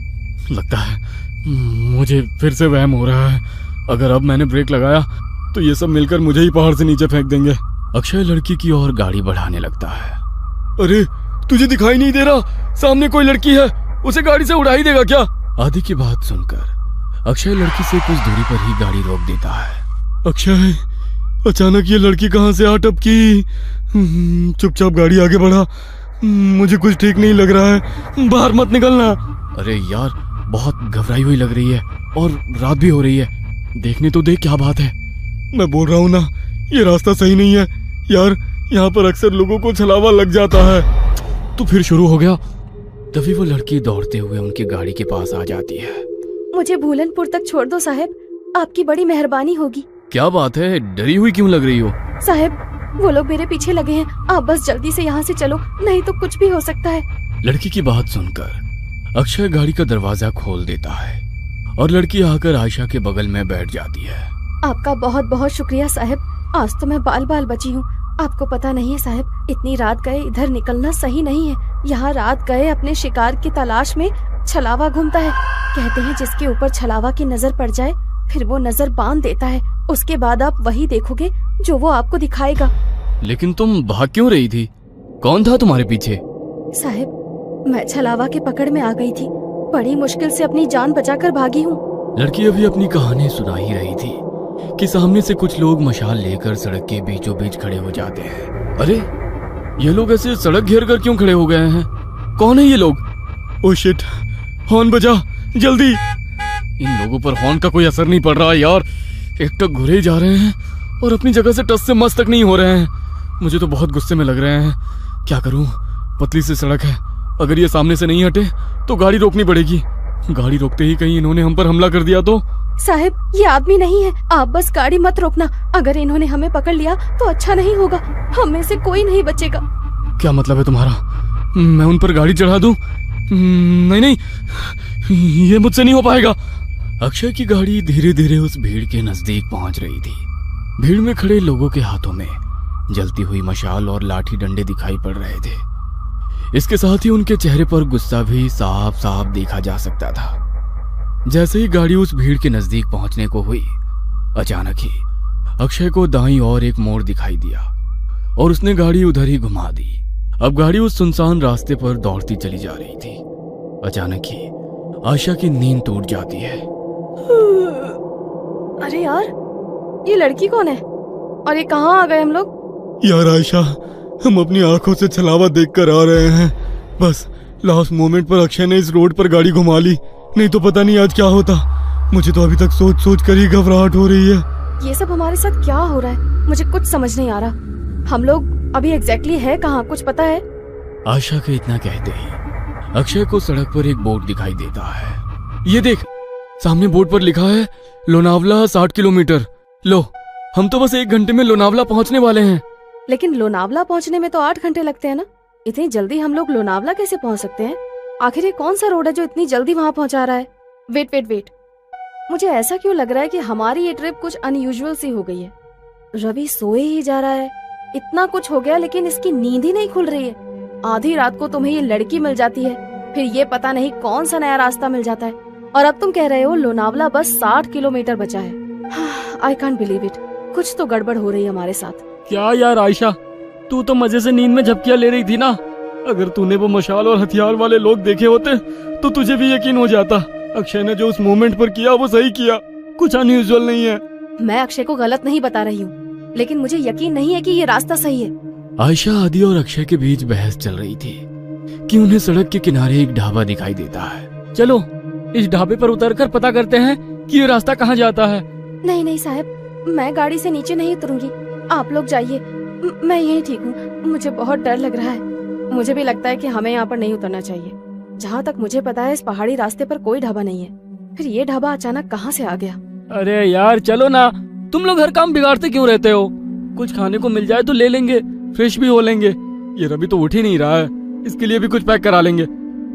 लगता है मुझे फिर से वहम हो रहा है। अगर अब मैंने ब्रेक लगाया तो ये सब मिलकर मुझे ही पहाड़ से नीचे फेंक देंगे। अक्षय लड़की की ओर गाड़ी बढ़ाने लगता है। अरे, तुझे दिखाई नहीं दे रहा? सामने कोई लड़की है, उसे गाड़ी से उड़ा ही देगा क्या? आदि की बात सुनकर अक्षय लड़की से कुछ दूरी पर ही गाड़ी रोक देता है। अक्षय, अचानक ये लड़की कहाँ से आ टपकी? चुपचाप गाड़ी आगे बढ़ा। मुझे कुछ ठीक नहीं लग रहा है। बाहर मत निकलना। अरे यार, बहुत घबराई हुई लग रही है और रात भी हो रही है। देखने तो देख क्या बात है। मैं बोल रहा हूँ ना, ये रास्ता सही नहीं है यार। यहाँ पर अक्सर लोगों को छलावा लग जाता है। तो फिर शुरू हो गया। तभी वो लड़की दौड़ते हुए उनकी गाड़ी के पास आ जाती है। मुझे भूलनपुर तक छोड़ दो साहब, आपकी बड़ी मेहरबानी होगी। क्या बात है, डरी हुई क्यों लग रही हो? साहब, वो लोग मेरे पीछे लगे हैं। आप बस जल्दी से यहाँ से चलो, नहीं तो कुछ भी हो सकता है। लड़की की बात सुनकर अक्षय गाड़ी का दरवाजा खोल देता है और लड़की आकर आयशा के बगल में बैठ जाती है। आपका बहुत बहुत शुक्रिया साहब, आज तो मैं बाल बाल बची हूँ। आपको पता नहीं है साहब, इतनी रात गए इधर निकलना सही नहीं है। यहाँ रात गए अपने शिकार की तलाश में छलावा घूमता है। कहते हैं जिसके ऊपर छलावा की नजर पड़ जाए, फिर वो नजर बांध देता है। उसके बाद आप वही देखोगे जो वो आपको दिखाएगा। लेकिन तुम भाग क्यों रही थी? कौन था तुम्हारे पीछे? साहब, मैं छलावा के पकड़ में आ गई थी। बड़ी मुश्किल से अपनी जान बचाकर भागी हूँ। लड़की अभी अपनी कहानी सुना ही रही थी कि सामने से कुछ लोग मशाल लेकर सड़क के बीचों बीच खड़े हो जाते हैं। अरे, ये लोग ऐसे सड़क घेर कर क्यों खड़े हो गए हैं? कौन है ये लोग? ओ शिट, हॉर्न बजा जल्दी। इन लोगों पर हॉर्न का कोई असर नहीं पड़ रहा यार। एकटक घुरे ही जा रहे हैं और अपनी जगह से टस से मस तक नहीं हो रहे हैं। मुझे तो बहुत गुस्से में लग रहे हैं। क्या करूं? पतली सी सड़क है, अगर ये सामने से नहीं हटे तो गाड़ी रोकनी पड़ेगी। गाड़ी रोकते ही कहीं इन्होंने हम पर हमला कर दिया तो? साहब, ये आदमी नहीं है, आप बस गाड़ी मत रोकना। अगर इन्होंने हमें पकड़ लिया तो अच्छा नहीं होगा, हम में से कोई नहीं बचेगा। क्या मतलब है तुम्हारा? मैं उन पर गाड़ी चढ़ा दूं? नहीं नहीं, ये मुझसे नहीं हो पाएगा। अक्षय की गाड़ी धीरे धीरे उस भीड़ के नजदीक पहुंच रही थी। भीड़ में खड़े लोगों के हाथों में जलती हुई मशाल और लाठी डंडे दिखाई पड़ रहे थे। इसके साथ ही उनके चेहरे पर गुस्सा भी साफ साफ देखा जा सकता था। जैसे ही गाड़ी उस भीड़ के नजदीक पहुंचने को हुई, अचानक ही अक्षय को दाईं ओर एक मोड़ दिखाई दिया और उसने गाड़ी उधर ही घुमा दी। अब गाड़ी उस सुनसान रास्ते पर दौड़ती चली जा रही थी। अचानक ही आयशा की नींद टूट जाती है। अरे यार, ये लड़की कौन है और ये कहाँ आ गए हम लोग? यार आयशा, हम अपनी आंखों से छलावा देखकर आ रहे हैं। बस लास्ट मोमेंट पर अक्षय ने इस रोड पर गाड़ी घुमा ली, नहीं तो पता नहीं आज क्या होता। मुझे तो अभी तक सोच सोच कर ही घबराहट हो रही है। ये सब हमारे साथ क्या हो रहा है? मुझे कुछ समझ नहीं आ रहा। हम लोग अभी एग्जैक्टली है कहाँ, कुछ पता है? आशा के इतना कहते ही अक्षय को सड़क पर एक बोर्ड दिखाई देता है। ये देख, सामने बोर्ड पर लिखा है लोनावला 60 किलोमीटर। लो, हम तो बस 1 घंटे में लोनावला पहुंचने वाले हैं। लेकिन लोनावला पहुंचने में तो 8 घंटे लगते हैं ना। इतनी जल्दी हम लोग लोनावला कैसे पहुंच सकते हैं? आखिर ये कौन सा रोड है जो इतनी जल्दी वहां पहुंचा रहा है? वेट, मुझे ऐसा क्यों लग रहा है कि हमारी ये ट्रिप कुछ अनयूजुअल सी हो गई है। रवि सोए ही जा रहा है, इतना कुछ हो गया लेकिन इसकी नींद ही नहीं खुल रही है। आधी रात को तुम्हें ये लड़की मिल जाती है, फिर ये पता नहीं कौन सा नया रास्ता मिल जाता है, और अब तुम कह रहे हो लोनावला बस 60 किलोमीटर बचा है। I can't believe it. कुछ तो गड़बड़ हो रही है हमारे साथ। क्या यार आयशा, तू तो मजे से नींद में झपकियां ले रही थी ना। अगर तूने वो मशाल और हथियार वाले लोग देखे होते तो तुझे भी यकीन हो जाता अक्षय ने जो उस मोमेंट पर किया वो सही किया, कुछ अनयूजुअल नहीं है। मैं अक्षय को गलत नहीं बता रही हूँ, लेकिन मुझे यकीन नहीं है कि ये रास्ता सही है। आयशा, आदि और अक्षय के बीच बहस चल रही थी कि उन्हें सड़क के किनारे एक ढाबा दिखाई देता है। चलो इस ढाबे पर उतरकर पता करते हैं कि ये रास्ता कहाँ जाता है। नहीं साहब, मैं गाड़ी से नीचे नहीं उतरूंगी, आप लोग जाइए, मैं यही ठीक हूँ। मुझे बहुत डर लग रहा है। मुझे भी लगता है कि हमें यहाँ पर नहीं उतरना चाहिए। जहाँ तक मुझे पता है इस पहाड़ी रास्ते पर कोई ढाबा नहीं है, फिर ये ढाबा अचानक कहाँ से आ गया? अरे यार चलो ना, तुम लोग हर काम बिगाड़ते क्यों रहते हो? कुछ खाने को मिल जाए तो ले लेंगे, फ्रेश भी हो लेंगे। ये रवि तो उठ ही नहीं रहा है, इसके लिए भी कुछ पैक करा लेंगे।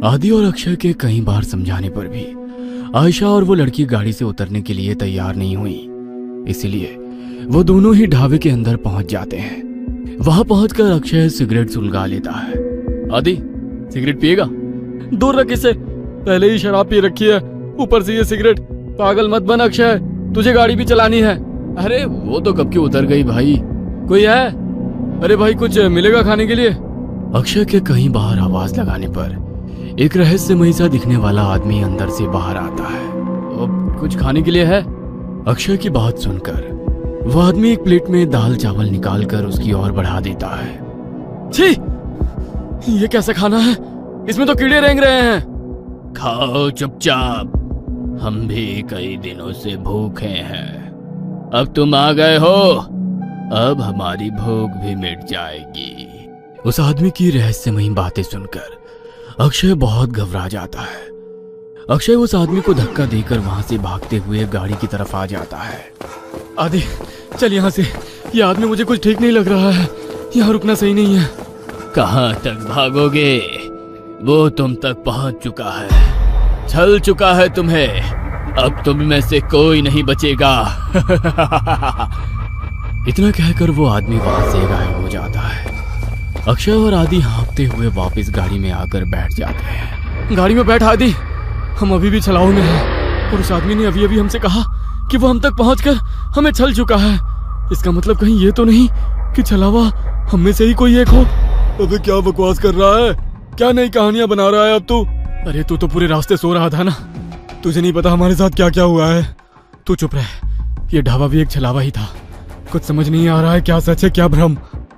आदि और अक्षय के कई बार समझाने पर भी आयशा और वो लड़की गाड़ी से उतरने के लिए तैयार नहीं हुई, इसलिए वो दोनों ही ढाबे के अंदर पहुंच जाते हैं। वहां पहुंचकर अक्षय सिगरेट सुलगा लेता है। आदि, सिगरेट पिएगा? दूर रख इसे, पहले ही शराब पी रखी है, ऊपर से ये सिगरेट। पागल मत बन अक्षय, तुझे गाड़ी भी चलानी है। अरे वो तो कब की उतर गई भाई। कोई है? अरे भाई कुछ मिलेगा खाने के लिए? अक्षय के कहीं बाहर आवाज लगाने पर एक रहस्यमयी सा दिखने वाला आदमी अंदर से बाहर आता है। कुछ खाने के लिए है? अक्षय की बात सुनकर वह आदमी एक प्लेट में दाल चावल निकालकर उसकी ओर बढ़ा देता है। छी, ये कैसा खाना है? इसमें तो कीड़े रेंग रहे हैं। खाओ चुपचाप, हम भी कई दिनों से भूखे हैं। अब तुम आ गए हो, अब हमारी भूख भी मिट जाएगी। उस आदमी की रहस्यमयी बातें सुनकर अक्षय बहुत घबरा जाता है। अक्षय उस आदमी को धक्का देकर वहां से भागते हुए गाड़ी की तरफ आ जाता है। आदि चल यहाँ से, ये आदमी मुझे कुछ ठीक नहीं लग रहा है, यहाँ रुकना सही नहीं है। कहाँ तक भागोगे? वो तुम तक पहुंच चुका है, छल चुका है तुम्हें। अब तुम में से कोई नहीं बचेगा। इतना कहकर वो आदमी वहां से गायब हो जाता है। अक्षय और आदि हाँफते हुए वापस गाड़ी में आकर बैठ जाते हैं। गाड़ी में बैठ आदि, हम अभी भी छलाऊ में हैं, और उस आदमी ने अभी अभी हमसे कहा कि वो हम तक पहुंचकर हमें छल चुका है। इसका मतलब कहीं ये तो नहीं कि छलावा हम में से ही कोई एक हो? अबे क्या बकवास कर रहा है? क्या नई कहानियां बना रहा है अब तू? अरे तू तो पूरे रास्ते सो रहा था ना, तुझे नहीं पता हमारे साथ क्या क्या हुआ है। तू चुप रह, ये ढाबा भी एक छलावा ही था। कुछ समझ नहीं आ रहा है क्या सच है क्या भ्रम।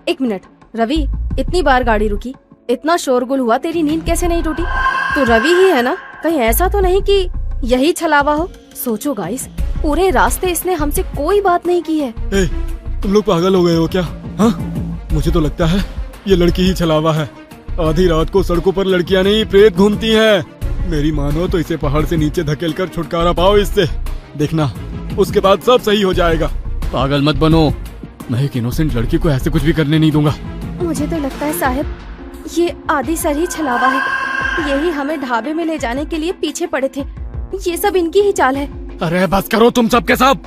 1 मिनट रवि, इतनी बार गाड़ी रुकी, इतना शोरगुल हुआ, तेरी नींद कैसे नहीं टूटी? तू रवि ही है ना? कहीं ऐसा तो नहीं कि यही छलावा हो? सोचो गाइस, पूरे रास्ते इसने हमसे कोई बात नहीं की है। ए, तुम लोग पागल हो गए हो क्या? हाँ, मुझे तो लगता है ये लड़की ही छलावा है। आधी रात को सड़कों पर लड़कियां नहीं प्रेत घूमती हैं। मेरी मानो तो इसे पहाड़ से नीचे धकेलकर छुटकारा पाओ इससे, देखना उसके बाद सब सही हो जाएगा। पागल मत बनो, मैं एक इनोसेंट लड़की को ऐसे कुछ भी करने नहीं दूंगा। मुझे तो लगता है साहब ये आदि सर ही छलावा है, यही हमें ढाबे में ले जाने के लिए पीछे पड़े थे। ये सब इनकी ही चाल है। अरे बस करो तुम सब के सब,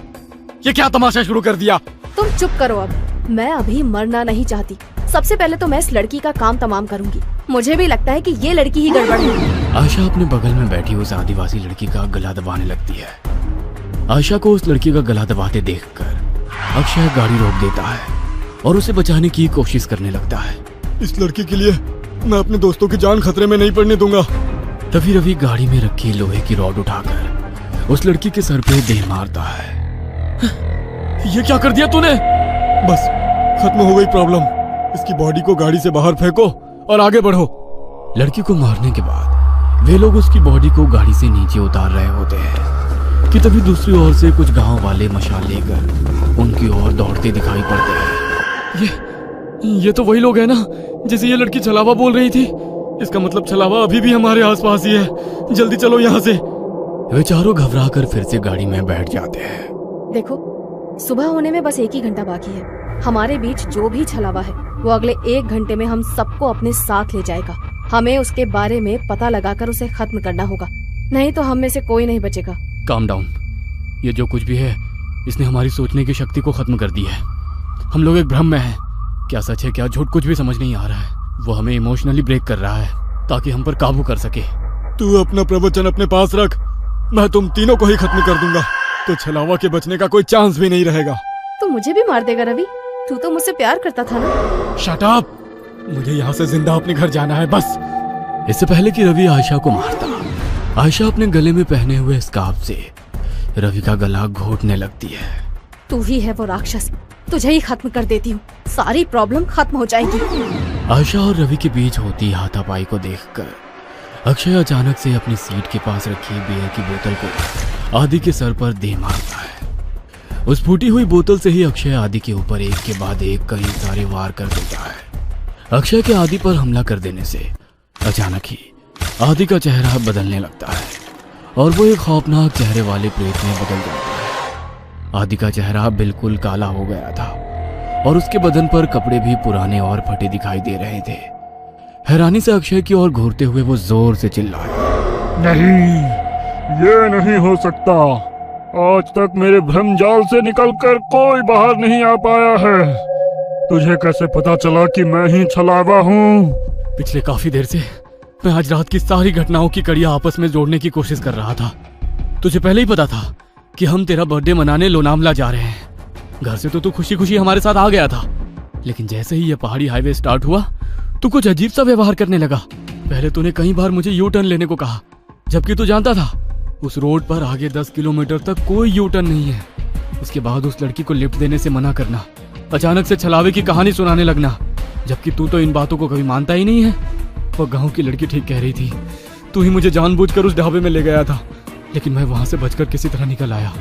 ये क्या तमाशा शुरू कर दिया? तुम चुप करो अब, मैं अभी मरना नहीं चाहती। सबसे पहले तो मैं इस लड़की का काम तमाम करूंगी। मुझे भी लगता है कि ये लड़की ही गड़बड़ है। आशा अपने बगल में बैठी उस आदिवासी लड़की का गला दबाने लगती है। आशा को उस लड़की का गला दबाते देखकर अक्षय गाड़ी रोक देता है और उसे बचाने की कोशिश करने लगता है। इस लड़की के लिए मैं अपने दोस्तों की जान खतरे में नहीं पड़ने दूंगा। तभी रवि गाड़ी में रखी लोहे की रॉड उठाकर उस लड़की के सर पे दे मारता है। ये क्या कर दिया तूने? बस खत्म हो गई प्रॉब्लम। इसकी बॉडी को गाड़ी से बाहर फेंको और आगे बढ़ो। लड़की को मारने के बाद वे लोग उसकी बॉडी को गाड़ी से नीचे उतार रहे होते हैं कि तभी दूसरी ओर से कुछ गांव वाले मशाल लेकर उनकी ओर दौड़ते दिखाई पड़ते हैं। ये तो वही लोग हैं ना जिसे ये लड़की छलावा बोल रही थी। इसका मतलब छलावा अभी भी हमारे आसपास ही है। जल्दी चलो यहाँ से। वे चारों घबरा कर फिर से गाड़ी में बैठ जाते हैं। देखो, सुबह होने में बस 1 ही घंटा बाकी है। हमारे बीच जो भी छलावा है वो अगले 1 घंटे में हम सबको अपने साथ ले जाएगा। हमें उसके बारे में पता लगाकर उसे खत्म करना होगा, नहीं तो हम में से कोई नहीं बचेगा। Calm down. ये जो कुछ भी है इसने हमारी सोचने की शक्ति को खत्म कर दी है। हम लोग एक भ्रम में हैं। क्या सच है क्या झूठ कुछ भी समझ नहीं आ रहा है। वो हमें इमोशनली ब्रेक कर रहा है ताकि हम पर काबू कर सके। तू अपना प्रवचन अपने पास रख, मैं तुम तीनों को ही खत्म कर दूंगा, तो छलावा के बचने का कोई चांस भी नहीं रहेगा। तू मुझे भी मार देगा रवि? तू तो मुझसे प्यार करता था ना। Shut up! मुझे यहाँ से जिंदा अपने घर जाना है बस। इससे पहले कि रवि आयशा को मारता, आयशा अपने गले में पहने हुए स्कार्फ से रवि का गला घोटने लगती है। तू ही है वो राक्षस, तुझे ही खत्म कर देती हूँ, सारी प्रॉब्लम खत्म हो जाएगी। आयशा और रवि के बीच होती हाथापाई को देखकर अक्षय अचानक से अपनी सीट के पास रखी बियर की बोतल को आदि के सर पर दे मारता है। उस फूटी हुई बोतल से ही अक्षय आदि के ऊपर एक के बाद एक कई सारे वार कर देता है। अक्षय के आदि पर हमला कर देने से अचानक ही आदि का चेहरा बदलने लगता है और वो एक खौफनाक चेहरे वाले प्रेत में बदल जाता है। आदि का चेहरा बिल्कुल काला हो गया था और उसके बदन पर कपड़े भी पुराने और फटे दिखाई दे रहे थे। हैरानी से अक्षय की ओर घूरते हुए वो जोर से चिल्लाया, नहीं, ये नहीं हो सकता। आज तक मेरे भ्रमजाल से निकलकर कोई बाहर नहीं आ पाया है। तुझे कैसे पता चला कि मैं ही छलावा हूँ? पिछले काफी देर से मैं आज रात की सारी घटनाओं की कड़ियां आपस में जोड़ने की कोशिश कर रहा था। तुझे पहले ही पता था कि हम तेरा बर्थडे मनाने लोनावला जा रहे हैं। घर से तो तू खुशी खुशी हमारे साथ आ गया था, लेकिन जैसे ही ये पहाड़ी हाईवे स्टार्ट हुआ तू कुछ अजीब सा व्यवहार करने लगा। पहले तूने कई बार मुझे यू टर्न लेने को कहा, जबकि तू जानता था उस रोड पर आगे 10 किलोमीटर तक कोई यू टर्न नहीं है। उसके बाद उस लड़की को लिफ्ट देने से मना करना, अचानक से छलावे की कहानी सुनाने लगना, जबकि तू तो इन बातों को कभी मानता ही नहीं है। वो गांव की लड़की ठीक कह रही थी, तू ही मुझे जानबूझकर उस ढाबे में ले गया था, लेकिन मैं वहां से बचकर किसी तरह निकल आया।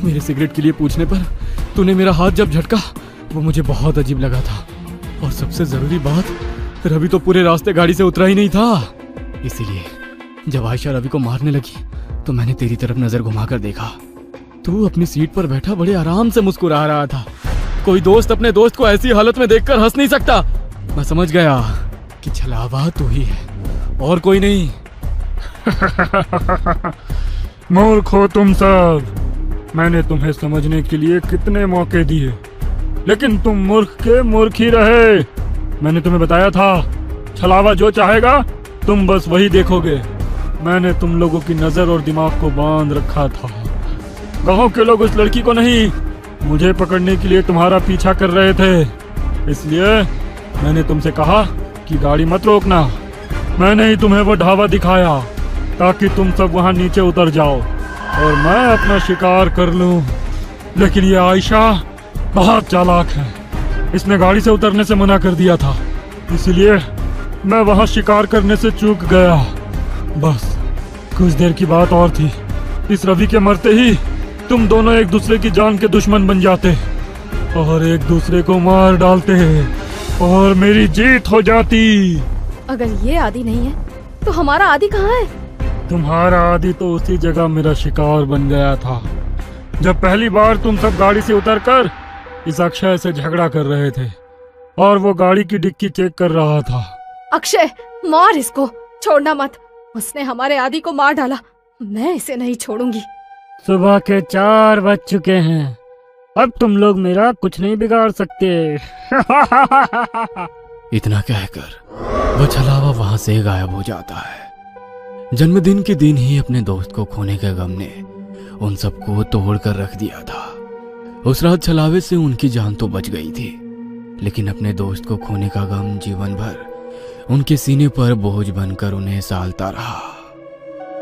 मेरे सिगरेट के लिए पूछने पर तूने मेरा हाथ जब झटका वो मुझे बहुत अजीब लगा था। और सबसे जरूरी बात, रवि तो पूरे रास्ते गाड़ी से उतरा ही नहीं था। इसीलिए जब आयशा रवि को मारने लगी तो मैंने तेरी तरफ नजर घुमाकर देखा। तू अपनी सीट पर बैठा बड़े आराम से मुस्कुरा रहा था। कोई दोस्त अपने दोस्त को ऐसी हालत में देखकर हंस नहीं सकता। मैं समझ गया कि छलावा तू ही है और कोई नहीं। मूर्ख हो तुम सब। मैंने तुम्हें समझने के लिए कितने मौके दिए, लेकिन तुम मूर्ख के मूर्ख ही रहे। मैंने तुम्हें बताया था, छलावा जो चाहेगा तुम बस वही देखोगे। मैंने तुम लोगों की नजर और दिमाग को बांध रखा था। गांव के लोग उस लड़की को नहीं, मुझे पकड़ने के लिए तुम्हारा पीछा कर रहे थे। इसलिए मैंने तुमसे कहा कि गाड़ी मत रोकना। मैंने ही तुम्हें वो ढाबा दिखाया ताकि तुम सब वहां नीचे उतर जाओ और मैं अपना शिकार कर लूं। लेकिन ये आयशा बहुत चालाक है। इसने गाड़ी से उतरने से मना कर दिया था, इसलिए मैं वहां शिकार करने से चूक गया। बस कुछ देर की बात और थी, इस रवि के मरते ही तुम दोनों एक दूसरे की जान के दुश्मन बन जाते और एक दूसरे को मार डालते और मेरी जीत हो जाती। अगर ये आदि नहीं है तो हमारा आदि कहाँ है? तुम्हारा आदि तो उसी जगह मेरा शिकार बन गया था, जब पहली बार तुम सब गाड़ी से उतरकर इस अक्षय से झगड़ा कर रहे थे और वो गाड़ी की डिक्की चेक कर रहा था। अक्षय, मार इसको, छोड़ना मत। उसने हमारे आदि को मार डाला, मैं इसे नहीं छोड़ूंगी। सुबह के 4 बज चुके हैं, अब तुम लोग मेरा कुछ नहीं बिगाड़ सकते। इतना कहकर वो छलावा वहां से गायब हो जाता है। जन्मदिन के दिन ही अपने दोस्त को खोने के गम ने उन सबको तोड़ कर रख दिया था। उस रात छलावे से उनकी जान तो बच गई थी, लेकिन अपने दोस्त को खोने का गम जीवन भर उनके सीने पर बोझ बनकर उन्हें सालता रहा।